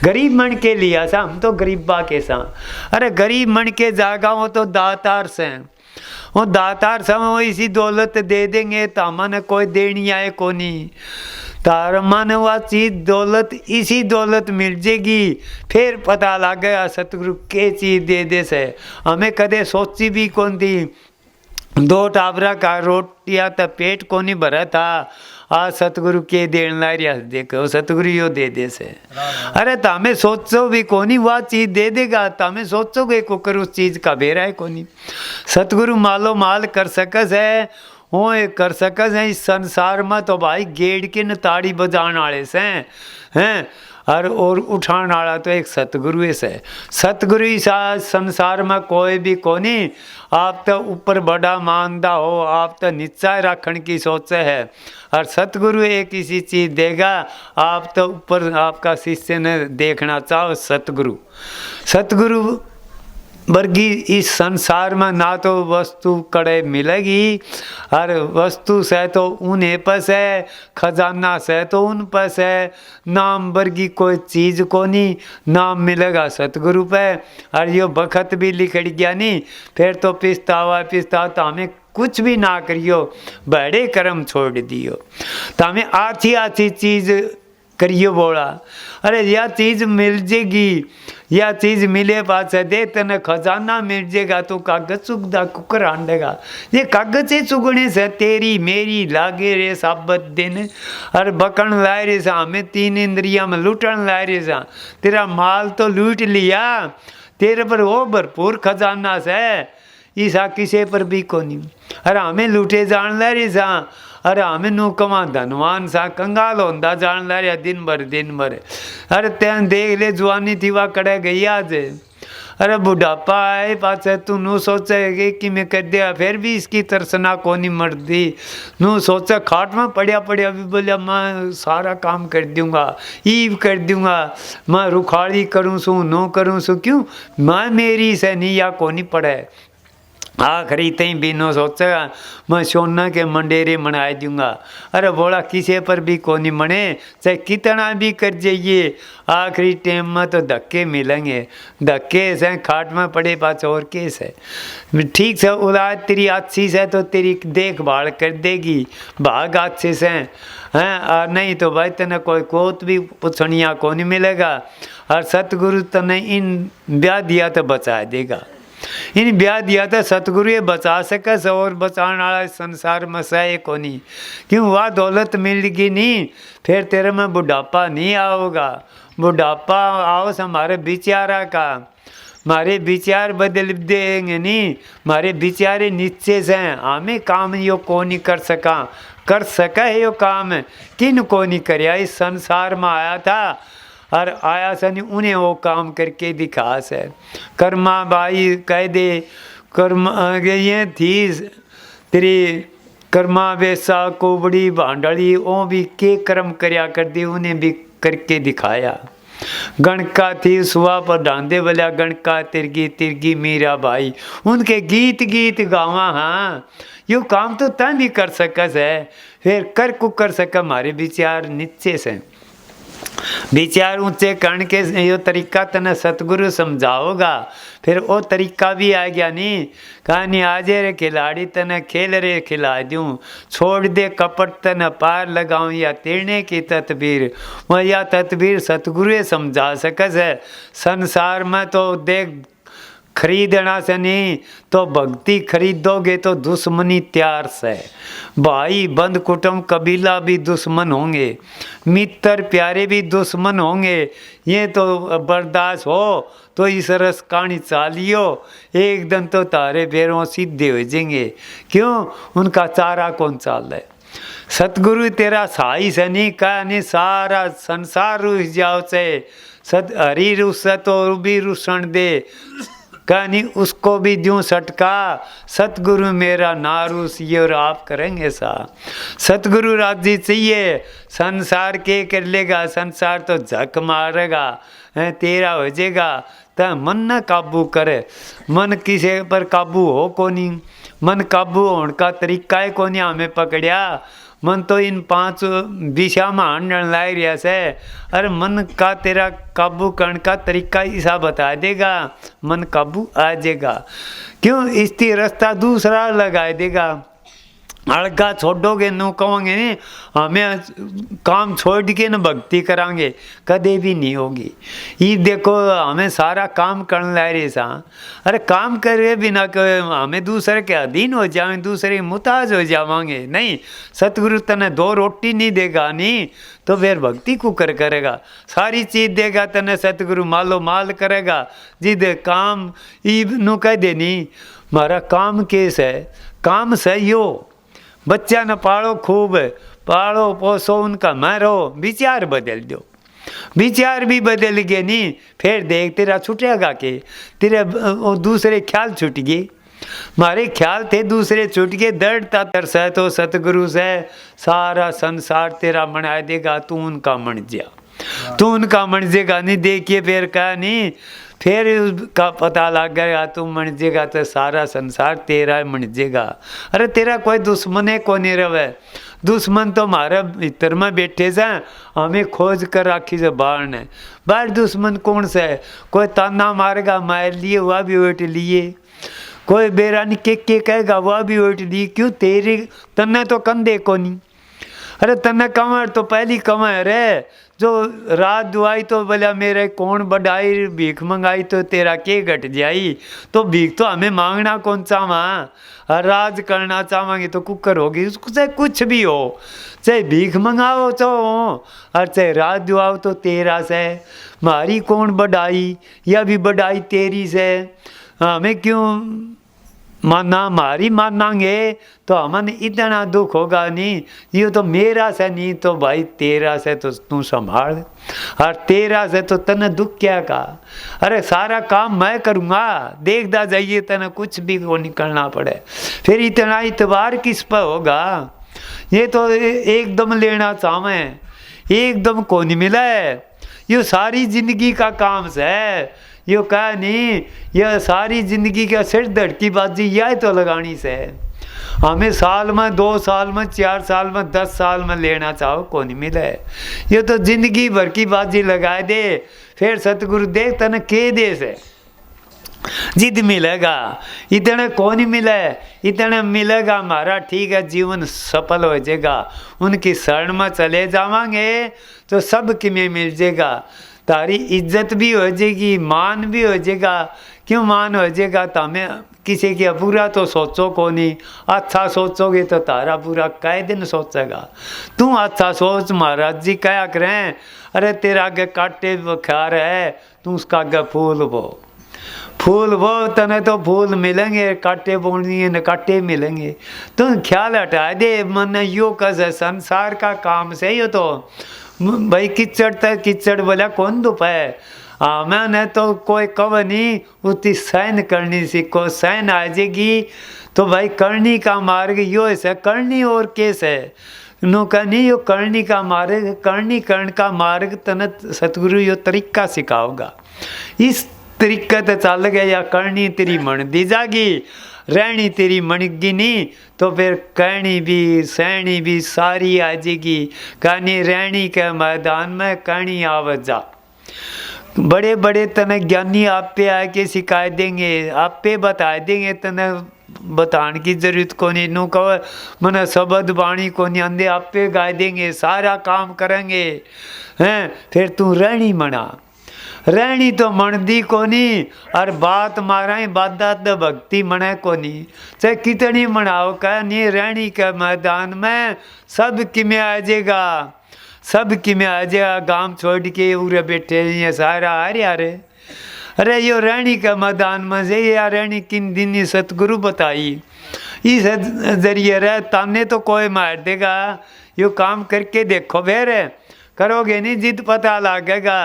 गरीब मन के लिया सा, हम तो गरीबा के सा। अरे गरीब मन के जागा हो तो दातार से, वो दातार से वो इसी दौलत दे देंगे तो मन कोई देनी आए को नहीं। तार मन वह चीज दौलत इसी दौलत मिल जाएगी, फिर पता लग गया सतगुरु के चीज दे दे से। हमें कदे सोची भी कौन थी, दो टाबरा का रोटिया तो पेट को नहीं भरा था, आज सतगुरु के देन ला रिया देखो सतगुरु यो दे दे से। अरे तामे सोचो भी कोनी वह चीज दे देगा, तामे सोचोगे को कर उस चीज का बेरा है कोनी। सतगुरु मालो माल कर सकस है, वो कर सकस है। इस संसार में तो भाई गेड़ के न ताड़ी बजाने वाले से हैं, और उठाने वाला तो एक सतगुरु से। सतगुरु इस संसार में कोई भी कोनी। आप तो ऊपर बड़ा मानदा हो, आप तो नीचा रखने की सोचे है, और सतगुरु एक किसी चीज देगा। आप तो ऊपर आपका शिष्य ने देखना चाहो सतगुरु। सतगुरु वर्गी इस संसार में ना तो वस्तु कड़े मिलेगी, और वस्तु से तो उन्हें पस है, खजाना से तो उन पस है। नाम वर्गी कोई चीज को नहीं, नाम मिलेगा सतगुरु पे। और यो बखत भी लिखड़ गया नहीं, फिर तो पिस्तावा पिस्ता तो हमें कुछ भी ना करियो, बड़े कर्म छोड़ दियो तो हमें आछी आछी चीज करियो। बोला अरे यह चीज मिल जाएगी, यह चीज मिले पाछे दे तने खजाना मिल जाएगा तो कागज चुगदा कुकर आंडेगा। ये कागज चुगने से तेरी मेरी लागे रे साबत दिन, और बकन लाए रे सा हमें तीन इंद्रिया में लूटन लाए रे सा। तेरा माल तो लूट लिया, तेरे पर वो भरपूर खजाना से, ईसा किसी पर भी को नहीं। अरे हमें लूटे जान ला रे सा, अरे हमें नू कमा धनवान सा कंगाल होंदा जान ला रहा दिन भर। अरे तेन देख ले जुआनी थी वह कड़े गई आज। अरे बुढ़ापा आए पाछे तू नू सोचे कि मैं कर दिया, फिर भी इसकी तरसना को नहीं मरती। नू सोचे खाट में पड़िया भी बोलिया मैं सारा काम कर दूंगा, ईव कर दूंगा, मैं रुखाड़ी करूँ सू नो करूँ सू। क्यों मैं मेरी से नहीं या को नहीं पड़े। आखिरी तई बिनो सोचेगा मैं सोना के मंडेरे मनाए दूंगा। अरे बोला किसी पर भी कोनी मने, चाहे कितना भी कर जाइए, आखिरी टाइम में तो धक्के मिलेंगे। धक्के से खाट में पड़े पास और केस है। ठीक से औलाद तेरी अच्छी से तो तेरी देखभाल कर देगी, भाग अच्छे से हैं, और नहीं तो भाई तेने कोई कोत भी पुछनिया को नहीं मिलेगा। और सतगुरु तने इन ब्याह दिया तो बचा देगा, इन ब्याह दिया तो सतगुरु ये बचा सके और बचाने वाला संसार में सहे को नहीं। क्यों वह दौलत मिलेगी नहीं, फिर तेरे में बुढ़ापा नहीं आओगा। बुढ़ापा आओ से हमारे विचारा का, हमारे विचार बदल देंगे नहीं, हमारे विचारे नीचे से हमें काम यो को नहीं कर सका है यो काम किन को नहीं कर। इस संसार में आया था और आया सन उन्हें वो काम करके दिखा से। कर्मा बाई कह दे कर्म ये थी तेरी कर्मा वैसा कोबड़ी भांडड़ी, वो भी के कर्म करया कर दी, उन्हें भी करके दिखाया। गणका थी सुहा पर डांदे वाला गणका तिरगी तिरगी मीरा भाई, उनके गीत गावा। हाँ यो काम तो तय भी कर सकस है, फिर कर सका हमारे विचार नीचे से। विचार ऊंचे करने के यो तरीका तने सतगुरु समझाओगा, फिर वो तरीका भी आ गया नहीं। कहानी आजे रे खिलाड़ी तने खेल रे खिला दूँ, छोड़ दे कपट तने पार लगाऊं या तेरने की तदबीर। वह या तदबीर सतगुरु समझा सकस है। संसार में तो देख खरीदना से नहीं तो भक्ति खरीदोगे तो दुश्मनी त्यार से। भाई बंद कुटुंब कबीला भी दुश्मन होंगे, मित्र प्यारे भी दुश्मन होंगे। ये तो बर्दाश्त हो तो इस रस कहानी चालियो, एक दिन तो तारे पैरों सीधे हो जाएंगे। क्यों उनका चारा कौन चाल है। सतगुरु तेरा साई से नहीं कहा नहीं, सारा संसार रुस जाओ से सत हरी रुस तो भी रुसन दे कहानी उसको भी दूं सटका। सतगुरु मेरा नारूस ये और आप करेंगे सा। सतगुरु राजी चाहिए, संसार के कर लेगा, संसार तो झक मारेगा, तेरा हो जाएगा। तो मन न काबू करे, मन किसी पर काबू हो को नहीं। मन काबू होने का तरीका है को नहीं हमें पकड़िया। मन तो इन 5 दिशा में हांडन लाग रहा से। अरे मन का तेरा काबू करने का तरीका ऐसा बता देगा, मन काबू आ जाएगा। क्यों इसकी रास्ता दूसरा लगा देगा। हल्का छोड़ोगे नो कहोगे नहीं हमें काम छोड़ के न भक्ति करांगे, कदे भी नहीं होगी। ये देखो हमें सारा काम करने ला रहे सा। अरे काम करे बिना हमें दूसरे के अधीन हो जाए, दूसरे के मुताज हो जावांगे नहीं। सतगुरु तने 2 रोटी नहीं देगा नहीं तो फिर भक्ति को करेगा। सारी चीज देगा तने सतगुरु मालो माल करेगा। जिद काम ई नु कह देनी मारा काम केस है, काम सही हो। बच्चा न पालो खूब, पालो पोसो उनका मारो, विचार बदल दो। विचार भी बदल गए नहीं, फिर देख तेरा छूटेगा के तेरे दूसरे ख्याल छूट गए। मारे ख्याल थे दूसरे छूट गए। दर्दता तरस है तो सतगुरु से सारा संसार तेरा बना देगा। तू उनका मन जा, तू उनका मन जेगा नहीं। देखिए फिर कहा नहीं, फिर का पता लग गया तू मन जेगा तो सारा संसार तेरा मन जेगा। अरे तेरा कोई दुश्मन है को नहीं रहे। दुश्मन तो हमारे भीतर में बैठे से, हमें खोज कर राखी से बाहर ने। बाहर दुश्मन कौन सा है? कोई ताना मारेगा मार लिए वह भी उठ लिए, कोई बेरानी के कहेगा वह भी उठ लिए। क्यों तेरी तन्ने तो कंधे को नहीं। अरे तन्ने कमर तो पहली कमर है जो रात दुआई तो बोला मेरे कौन बढ़ाई, भीख मंगाई तो तेरा के घट जाई। तो भीख तो हमें मांगना कौन चाहवा, राज करना चाहेंगे तो कुकर होगी। चाहे कुछ भी हो, चाहे भीख मंगाओ तो और चाहे रात दुआओ तो तेरा से। हमारी कौन बढ़ाई, या भी बढ़ाई तेरी से। हमें क्यों माना, हमारी मानांगे तो हमें इतना दुख होगा नहीं। ये तो मेरा से नहीं तो भाई तेरा से तो तू संभाल, और तेरा से तो तने दुख क्या का। अरे सारा काम मैं करूँगा, देखता जाइए तने कुछ भी को निकलना पड़े। फिर इतना इतबार किस पर होगा। ये तो एकदम लेना चाहें, एकदम को नहीं मिला है। ये सारी जिंदगी का काम है। यो कहा नहीं, यह सारी जिंदगी का सिर धड़की बाजी यह तो लगानी से हमें साल में 2 साल में 4 साल में 10 साल में लेना चाहो को नहीं मिले। ये तो जिंदगी भर की बाजी लगाए दे, फिर सतगुरु देख तने के दे से जिद मिलेगा, इतने को नहीं मिले, इतने मिलेगा हमारा ठीक है, जीवन सफल हो जाएगा। उनकी शरण में चले जावांगे तो सब किमें मिल जाएगा, तारी इज्जत भी हो जाएगी, मान भी हो जाएगा। क्यों मान हो जाएगा? तो हमें किसी की बुरा तो सोचो को नहीं, अच्छा सोचोगे तो तारा बुरा कई दिन सोचेगा। तू अच्छा सोच, महाराज जी क्या करें, अरे तेरा आगे कांटे बुखार है, तू उसका आगे फूल बो, फूल वो तने तो फूल मिलेंगे, कांटे बोनी है न कांटे मिलेंगे। तुम ख्याल हटा दे, मन यो कैसे संसार का काम से ही तो भाई किचड़ तक किचड़ बोला कौन दुपाए। हाँ मैंने तो कोई कव नहीं, उतनी सहन करनी सीखो, सहन आ जाएगी तो भाई करनी का मार्ग यो ऐसा करनी और कैसे है नो कहनी यो करनी का मार्ग, करनी कर्ण का मार्ग तन सतगुरु यो तरीका सिखाओगा। इस तरीका तो चल गया या करनी तेरी मन दी जागी, रहनी तेरी मणगी नहीं तो फिर कहनी भी सहनी भी सारी आ जाएगी। कहनी रहनी के मैदान में कहनी आवत जा। बड़े बड़े तने ज्ञानी आप पे आके सिखा देंगे, आप पे बता देंगे, तने बताने की जरूरत को नहीं। नो कहो मन शब्द वाणी को नहीं आंदे, आप पे गा देंगे, सारा काम करेंगे हैं। फिर तू रहनी मना, रहनी तो मनदी को नहीं, और बात मारा बादा तो भक्ति मने को नहीं। चाहे कितनी मनाओ कह नहीं, रहनी के मैदान में सब किमें आ जाएगा, सब किमें आ जाएगा। गांव छोड़ के उरे बैठे ये सारा आ रे, अरे यो रहनी के मैदान में से या रहनी किन दिन सतगुरु बताई, इस जरिए रह ताने तो कोई मार देगा। यो काम करके देखो, फिर करोगे नहीं जिद पता लगेगा,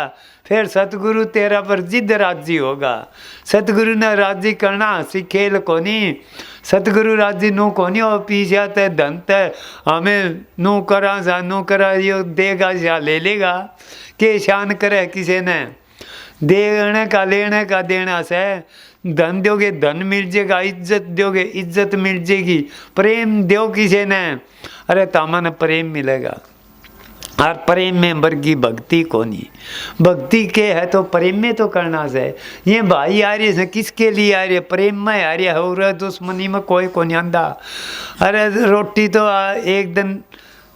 फिर सतगुरु तेरा पर जिद राजी होगा। सतगुरु ने राजी करना हंसी खेल को नहीं, सतगुरु राजी नो को नहीं हो पीछे ते धन ते हमें नो करा जा नो करा यो देगा या ले लेगा, के शान करे किसी ने देने का लेने का देना से धन दोगे धन मिल जाएगा, इज्जत दोगे इज्जत मिल जाएगी, प्रेम दो किसी ने अरे तामन प्रेम मिलेगा। और प्रेम में वर्गी भक्ति को नहीं, भक्ति के है तो प्रेम में तो करना से। ये भाई आ रहे हैं किसके लिए आ रहे, प्रेम में आ रहे हो रहा, दुश्मनी में कोई को नहीं आंदा। अरे रोटी तो एक दिन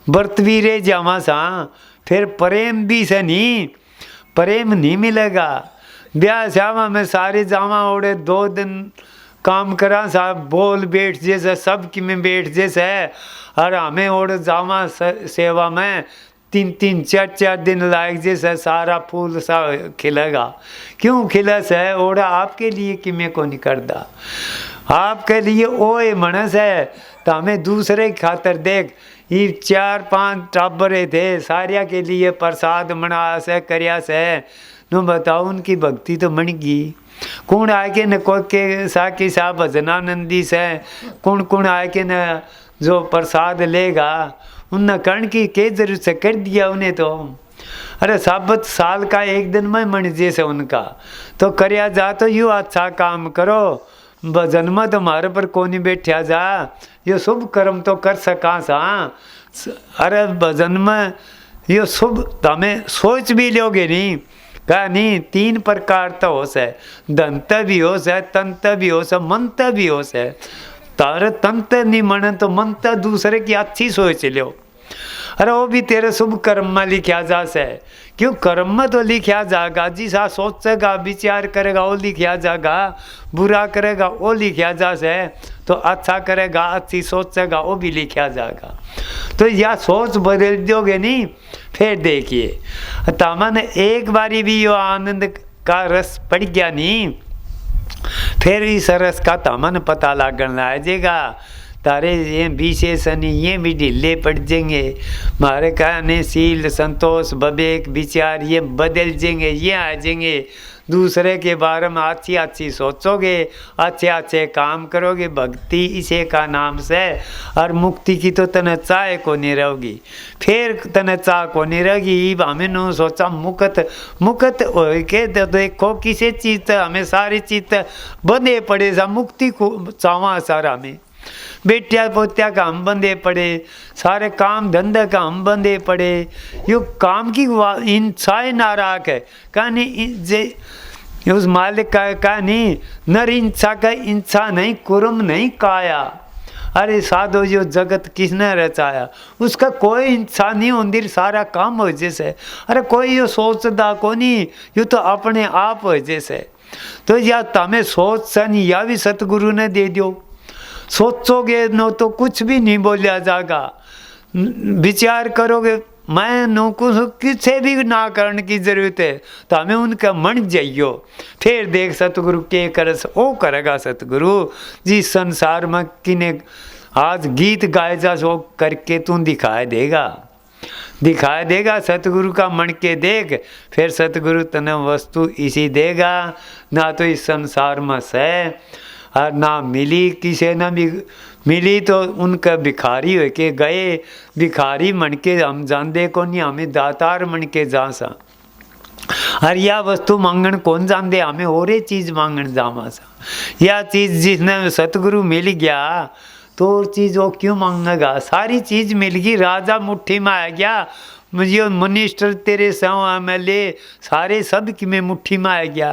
व्रत भी रह जावा सा, फिर प्रेम भी से नहीं, प्रेम नहीं मिलेगा। ब्याह श्यामा में सारे जावा ओढ़े 2 दिन काम करा सा, बोल बैठ जैसे सब की में बैठ जैसे, और हमें ओढ़ जावा सेवा में 3-3 4-4 दिन लायक जैसे सारा फूल सा खिलेगा। क्यों खिला से ओढ़ा आपके लिए कि मैं को नहीं करता, आपके लिए ओए मनस है तो हमें दूसरे खातर देख। ये 4-5 टाबरे थे, सारिया के लिए प्रसाद मना से करिया से नो बताओ, उनकी भक्ति तो मन गई। कौन आके न को के साकी सा भजनानंदी से कौन आके न जो प्रसाद लेगा, उन कर्ण की के जरूरत से कर दिया उन्हें तो। अरे साबत साल का एक दिन में मन जैसे उनका तो करया जा, तो यू अच्छा काम करो, भजन में तुम्हारे पर कोनी बैठा जा, यो शुभ कर्म तो कर सका सा। अरे भजन में यो शुभ तमें सोच भी लोगे नहीं, कहा नहीं 3 प्रकार तो हो से, दंत भी हो से, तंत भी हो से, मंत भी हो से। तारे तंत नहीं मन तो मंत दूसरे की अच्छी सोच लो, अरे वो भी तेरे शुभ कर्म में लिखा जा से। क्यों कर्म में तो लिखा जाएगा, जिसा सोचेगा विचार करेगा वो लिखा जाएगा, बुरा करेगा वो लिखा जा से, तो अच्छा करेगा अच्छी सोचेगा वो भी लिखा जाएगा। तो यह सोच बदल दोगे नहीं, फिर देखिए तमन एक बारी भी यो आनंद का रस पड़ गया नहीं, फिर इस रस का तमन पता लगन आ जाएगा। तारे ये विशेषण ये भी ढीले पड़ जाएंगे, हमारे कहने शील संतोष विवेक विचार ये बदल जाएंगे, ये आ जाएंगे। दूसरे के बारे में अच्छी अच्छी सोचोगे, अच्छे अच्छे काम करोगे, भक्ति इसे का नाम से। और मुक्ति की तो तने चाह को नहीं रहोगी, फिर तने चाह को नहीं रहेगी। हमें नो सोचा मुकत मुकत हो के देखो किसी चीज़ तक हमें सारी चीज़ तक बंधे पड़े सा, मुक्ति को चावा सारा में बेटिया पोत्या का हम बंधे पड़े, सारे काम धंधे का हम बंधे पड़े। यो काम की इंसाई नाराक है कहानी जे उस मालिक का कहानी नर इंसा का इंसा नहीं कुरम नहीं काया। अरे साधो जो जगत किसने रचाया, उसका कोई इंसान नहीं होंदिर सारा काम हो जैसे। अरे कोई यो सोचदा को नहीं, यो तो अपने आप हो जैसे। तो या तमें सोच सन या भी सतगुरु ने दे दो, सोचोगे नो तो कुछ भी नहीं बोलिया जाएगा। विचार करोगे मैं नो कुछ किसे भी ना करने की जरूरत है, तो हमें उनका मन जाइयो, फिर देख सतगुरु के कर ओ करेगा सतगुरु जिस संसार में किने आज गीत गाए जा सो करके तू दिखाई देगा सतगुरु का मन के देख, फिर सतगुरु तने वस्तु इसी देगा। ना तो इस संसार में से और ना मिली किसी ने भी मिली तो उनका भिखारी हो के गए, भिखारी मन के हम जानते को नहीं, हमें दातार मन के जा सा। और यह वस्तु मांगन कौन जानते, हमें और ये चीज़ मांगन जावा सा। यह चीज़ जिसने सतगुरु मिल गया तो और चीज़ वो क्यों मांगेगा, सारी चीज़ मिल गई, राजा मुट्ठी में आ गया, मुझे मिनिस्टर तेरे सौ MLA सारे सब कि मैं मुट्ठी में आ गया।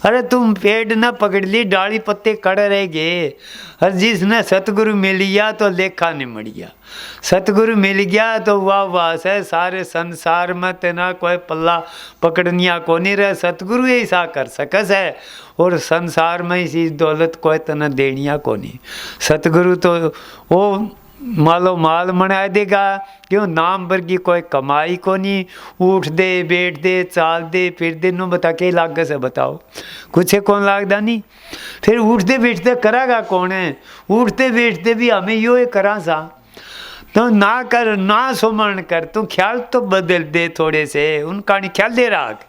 अरे तुम पेड़ न पकड़ ली, डाली पत्ते कड़ रह गए। और जिसने सतगुरु मिल गया तो लेखा नहीं मर गया, सतगुरु मिल गया तो वाह वाह है, सारे संसार में तेना कोई पल्ला पकड़निया को नहीं रहे, सतगुरु ऐसा कर सकस है। और संसार में इसी दौलत कोई तना देनिया को नहीं, सतगुरु तो वो मालो माल मना देगा, क्यों नाम भर की कोई कमाई को नहीं, उठ दे बैठ दे चाल दे फिर दे नो बता के लाग से बताओ, कुछ है कौन लागदा नहीं। फिर उठते बैठते करागा कौन है, उठते बैठते भी हमें यो ही करा सा। तो ना कर ना सुमरण कर, तू ख्याल तो बदल दे थोड़े से, उनका नहीं ख्याल दे रख,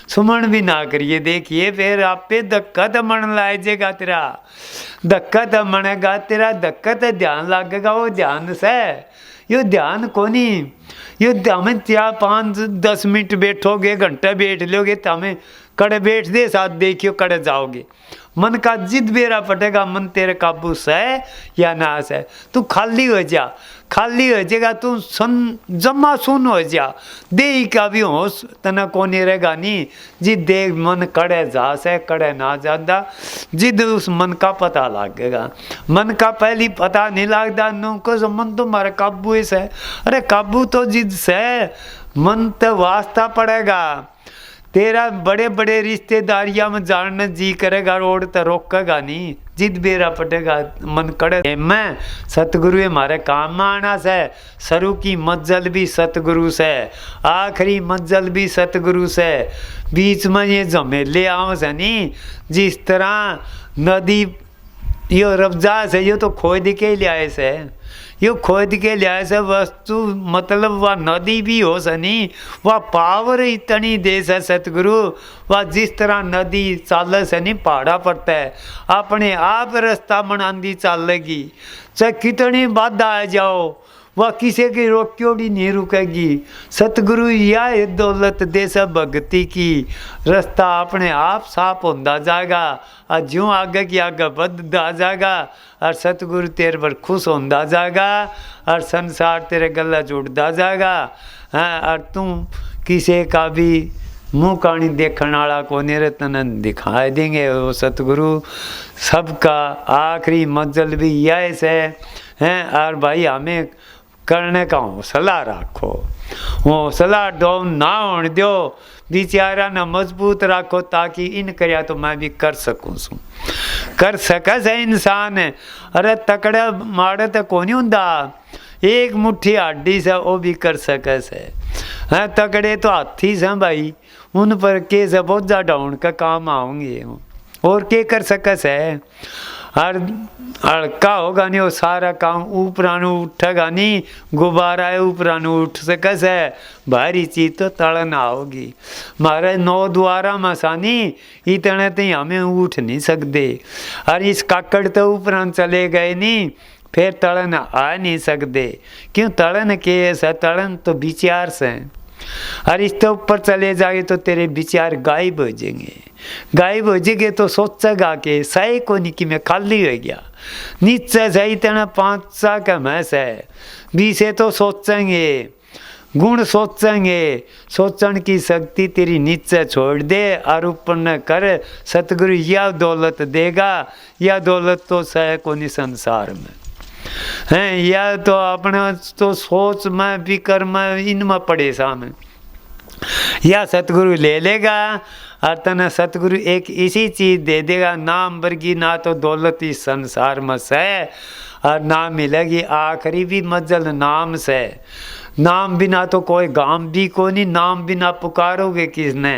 सुमरण भी ना करिए। देखिए फिर आप पे धक्का तो मन लाएगा तेरा, धक्का तो मनेगा तेरा, धक्का तो ध्यान लगेगा। वो ध्यान से यो ध्यान को नहीं, यो हमें क्या 5-10 मिनट बैठोगे, घंटा बैठ लोगे तो हमें कड़े बैठ दे साथ देखियो कड़े जाओगे। मन का जिद बेरा पटेगा, मन तेरे काबू से या ना से, तू खाली हो जा, खाली हो जाएगा तू जमा सुन हो जा, दे का भी होश तना कोने रहेगा नहीं। जिद देख मन कड़े जा से कड़े ना जादा, जिद उस मन का पता लगेगा, मन का पहली पता नहीं लगता नो को मन तो मारे काबू से। अरे काबू तो जिद से, मन तो वास्ता पड़ेगा तेरा, बड़े बड़े रिश्तेदारियां में जानने जी करेगा, रोड तो रोकेगा नहीं, जिद बेरा पटेगा मन कड़े। मैं सतगुरु हमारे काम में आना से, शुरू की मंजिल भी सतगुरु से, आखिरी मंजिल भी सतगुरु से, बीच में ये झमेले आओ से नहीं। जिस तरह नदी यो रफ्जा से, यो तो खोद के लियाए से, यो खोद के लियाए से वस्तु मतलब वह नदी भी हो सनी, वह पावर इतनी दे से सतगुरु, वह जिस तरह नदी चाल से नहीं पहाड़ा पड़ता है, अपने आप रास्ता बनांदी चालेगी, चाहे कितनी बाधा आ जाओ वह किसी की रोक्योड़ी नहीं रुकेगी। सतगुरु यह दौलत दे से भक्ति की, रास्ता अपने आप साफ होता जाएगा, और ज्यों आगे की आगे बढ़ता जाएगा, और सतगुरु तेरे पर खुश होता जाएगा, और संसार तेरे गला जुड़ता जाएगा। हाँ, और तुम किसी का भी मुँह कानी देखने वाला को निरतन दिखाई देंगे। वो सतगुरु सबका आखिरी मंजिल भी यह से हैं। और भाई हमें करने का हौसला रखो, हौसला डाउन ना होने दो, बेचारा न मजबूत रखो, ताकि इन करया तो मैं भी कर सकूँ सू, कर सका से इंसान। अरे तकड़े माड़े तो को नहीं होंदा, एक मुट्ठी हड्डी से वो भी कर सके से। हाँ, तकड़े तो हाथी से भाई, उन पर के से बहुत ज़्यादा डाउन का काम आऊँगे, और के कर सके से। और हल्का होगा नहीं वो सारा काम ऊपरानू उठेगा नहीं, गुब्बारा है ऊपरानू उठ सके से, भारी चीज तो तड़ ना होगी। मारे 9 द्वारा मसानी इतने तो हमें उठ नहीं सकते, और इस काकड़ तो ऊपरान चले गए नहीं, फिर तड़न आ नहीं सकते। क्यों तड़न के ऐसा, तड़न तो विचार से, और इसके ऊपर चले जाए तो तेरे विचार गायब हो जाएंगे। गायब हो जाएंगे तो सोचेगा कि सही को नहीं कि मैं खाली हो गया। नीचे सही तेना 5 सा का मैस है, 20 तो सोचेंगे, गुण सोचेंगे, सोचने की शक्ति तेरी नीचे छोड़ दे और ऊपर न कर। सतगुरु या दौलत देगा, या दौलत तो सह को नहीं संसार में हैं, या तो अपना तो सोच में विकर में इनमें पड़े सामने, या सतगुरु ले लेगा और तना सतगुरु एक इसी चीज दे देगा, नाम वर्गी ना तो दौलत इस संसार में से, और ना मिलेगी आखिरी भी मंजिल नाम से। नाम बिना तो कोई गाम भी को नहीं, नाम बिना पुकारोगे किसने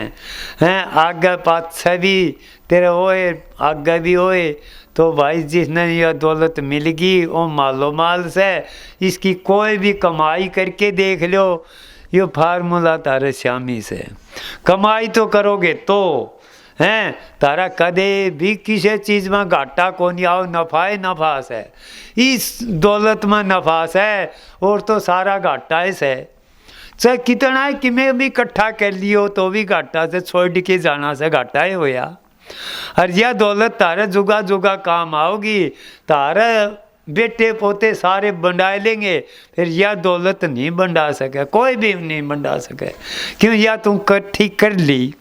हैं, आगे पाछे भी तेरे होए, आगे भी होए, तो भाई जिसने यह दौलत मिल गई वो मालो माल से, इसकी कोई भी कमाई करके देख लो, ये फार्मूला तारे श्यामी से। कमाई तो करोगे तो हैं, तारा कदे भी किसी चीज में घाटा को नहीं आओ, नफा है नफा से, इस दौलत में नफा है, और तो सारा घाटा है से। चाहे कितना है कि मैं भी इकट्ठा कर लियो तो भी घाटा से, छोड़ के जाना से घाटा ही होया। और यह दौलत तारे जुगा जुगा काम आओगी, तारे बेटे पोते सारे बंडा लेंगे, फिर यह दौलत नहीं बंडा सके, कोई भी नहीं बंडा सके। क्यों, या तुम इकट्ठी कर ली,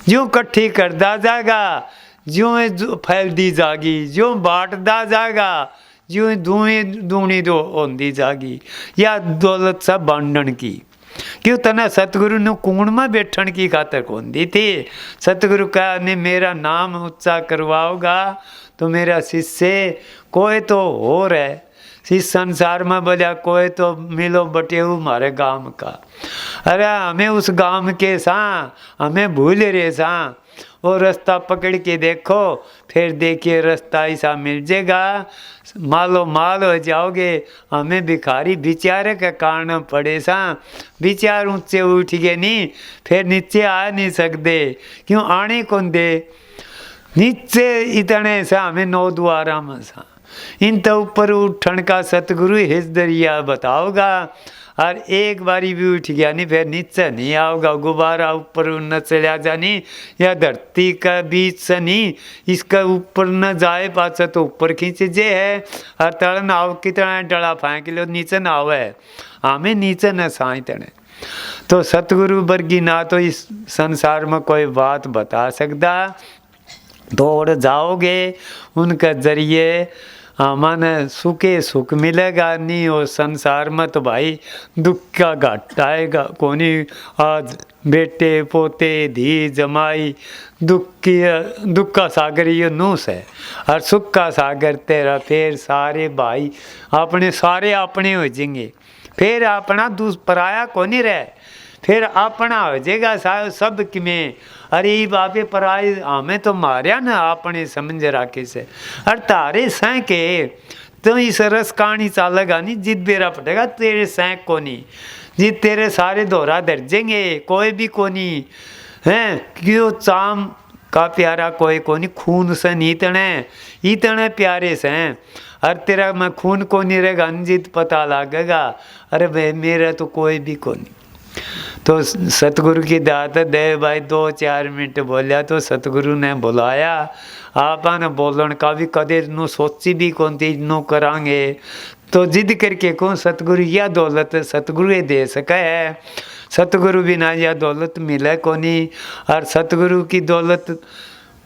जो इकट्ठी करदा जाएगा, जो फैलती जागी, जो बांटदा जाएगा, जो धुएं दूनी दो होती जागी, या दौलत सब बांटन की। क्यों, तना सतगुरु ने कूण में बैठन की खातर कौन दी थी। सतगुरु कहा ने मेरा नाम ऊंचा करवाओगा तो मेरा शिष्य कोई तो हो रहे, इस संसार में बोलिया कोई तो मिलो बटेऊ हमारे गांव का। अरे हमें उस गांव के सा हमें भूल रहे सा, वो रास्ता पकड़ के देखो, फिर देखिए रास्ता ऐसा मिल जाएगा, मालो माल हो जाओगे। हमें भिखारी बेचारे के कारण पड़े सा, विचार ऊंचे उठ गए नहीं, फिर नीचे आ नहीं सकते। क्यों, आने कौन दे नीचे इतने सा, हमें 9 द्वारा में सा, इन तो ऊपर उठन का सतगुरु हिजदरिया बताओगा। और एक बारी भी उठ गया नहीं, फिर नीचे नहीं आओगा, गुब्बारा ऊपर न चला जानी, या धरती का बीच से नहीं, इसका ऊपर न जाए पाचा तो ऊपर खींच जे है, और तड़ न आओ कितना डला फेंक लो, नीचे न आवे, हमें नीचे न साई तने। तो सतगुरु वर्गी ना तो इस संसार में कोई बात बता सकता, दौड़ जाओगे उनके जरिए मन सुखे सुख मिलेगा नहीं। और संसार में तो भाई दुख का घाटा आएगा कोनी। आज बेटे पोते धी जमाई दुख का सागर ये नूस है, और सुख का सागर तेरा। फिर सारे भाई अपने सारे अपने हो जाएंगे, फिर अपना पराया को नहीं रहे, फिर अपना हो जाएगा सब में। अरे बाबे पराए हमें तो मारिया ना अपने समझ राखे से, और तारे सह के तो इस रस कहानी चालेगा नहीं, जिद बेरा पटेगा तेरे सैंक को नहीं, जिद तेरे सारे दोहरा दर्जेंगे, कोई भी को नहीं है। क्यों, चाम का प्यारा कोई को नहीं, खून से नहीं इतने प्यारे से हैं। और तेरा मैं खून को नहीं रहेगा, अंजित पता लगेगा, अरे भाई मेरा तो कोई भी को नहीं। तो सतगुरु की दात दे भाई 2-4 मिनट बोलिया, तो सतगुरु ने बुलाया। आपने बोलन का भी कदे नु सोची भी कौन थी नो करांगे, तो जिद करके कौन सतगुरु या दौलत सतगुरु दे सका है। सतगुरु बिना यह दौलत मिले को नहीं, और सतगुरु की दौलत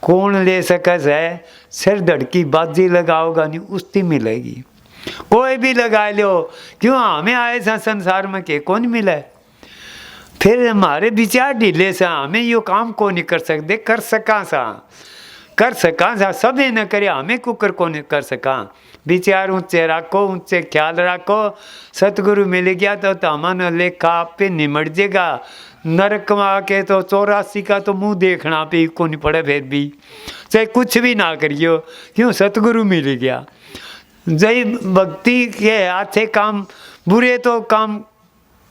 कौन ले सका है। सिर धड़की बाजी लगाओगा नहीं उसकी मिलेगी, कोई भी लगा लो। क्यों, हमें आए संसार में के कौन मिले, फिर हमारे विचार ढीले सा, हमें यो काम को नहीं कर सकते, कर सका सा सभी न करे, हमें कुकर को नहीं कर सका। विचार ऊंचे रखो, ऊंचे ख्याल रखो। सतगुरु मिल गया तो हमारा लेखा आप पे निमट जाएगा। नरक में आके तो 84 का तो मुंह देखना पे को नहीं पड़े, फिर भी चाहे कुछ भी ना करियो, क्यों सतगुरु मिल गया। जय भक्ति के अच्छे काम, बुरे तो काम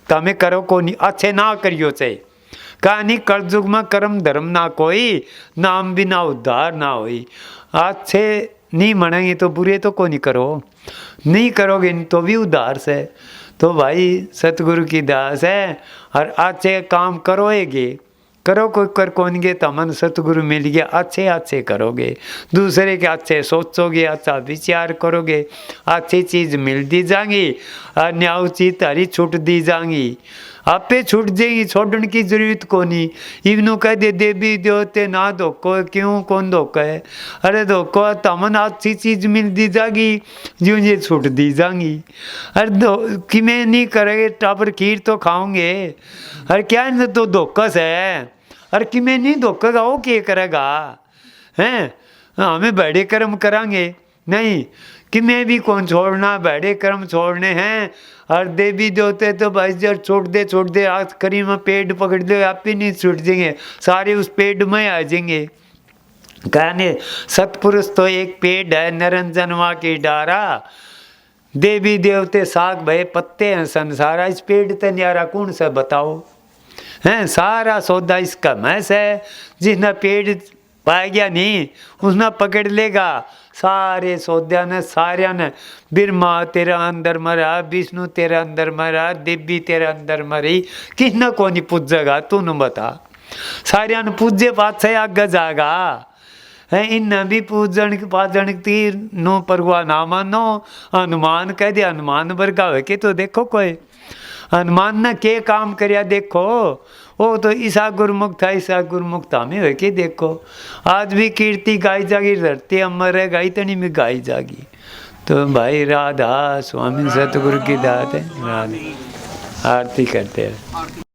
तमें करो को नहीं, अच्छे ना करियो चाहे कहानी कलयुग में कर्म धर्म ना कोई, नाम भी ना उद्धार ना होई। अच्छे नहीं मनेंगे तो बुरे तो को नहीं करो, नहीं करोगे तो भी उद्धार से। तो भाई सतगुरु की दास है और अच्छे काम करोगे, करो कोई कर कौन गे, तमन सतगुरु मिल गया, अच्छे अच्छे करोगे, दूसरे के अच्छे सोचोगे, अच्छा विचार करोगे, अच्छी चीज़ मिल दी जाएंगी, अन्याय चीज तारी छूट दी जाएंगी, आपे छूट जाएगी, छोड़ने की जरूरत को नहीं। इवनों कह दे देवी देवते ना धोखो, क्यों कौन धोखा है, अरे धोखो तमन अच्छी चीज मिल दी जाएगी, जो ये छूट दी जाएंगी। अरे कि मैं नहीं करेंगे टाबर खीर तो खाओगे, अरे क्या है तो धोखा है, अरे कि मैं नहीं धोखेगा वो क्या करेगा हैं, हमें बड़े कर्म करांगे नहीं कि मैं भी कौन छोड़ना, बड़े कर्म छोड़ने हैं। और देवी देवते तो भाई जब छोड़ दे आज करी में पेड़ पकड़ दो, आप ही नहीं छूट जाएंगे, सारे उस पेड़ में आ जाएंगे। कहने सतपुरुष तो एक पेड़ है, निरंजनवा की डारा, देवी देवते साग भय पत्ते हैं संसारा, इस पेड़ ते न्यारा कौन सा बताओ हैं, सारा सौदा इसका मैस है। जिसने पेड़ पाया गया नहीं उसने पकड़ लेगा सारे सौद्या ने, सारिया ने। ब्रह्मा तेरा अंदर मरा, विष्णु तेरा अंदर मरा, देवी तेरा अंदर मरी, किसने को नहीं पूजेगा तू न बता, सारिया ने पूजे पाछे आगे जागा है। इन भी पूजन पाजन तीर नो परवा ना मानो, हनुमान कह दिया हनुमान वर्गा हो के तो देखो कोई हनुमान ने के काम करया देखो, वो तो ईसा गुरमुख था, ईसा गुरमुख था में हो के देखो। आज भी कीर्ति गाई जागी, धरती अमर है गाई तनी में गाई जागी। तो भाई राधा स्वामी सतगुरु की दात है, राधा आरती करते हैं।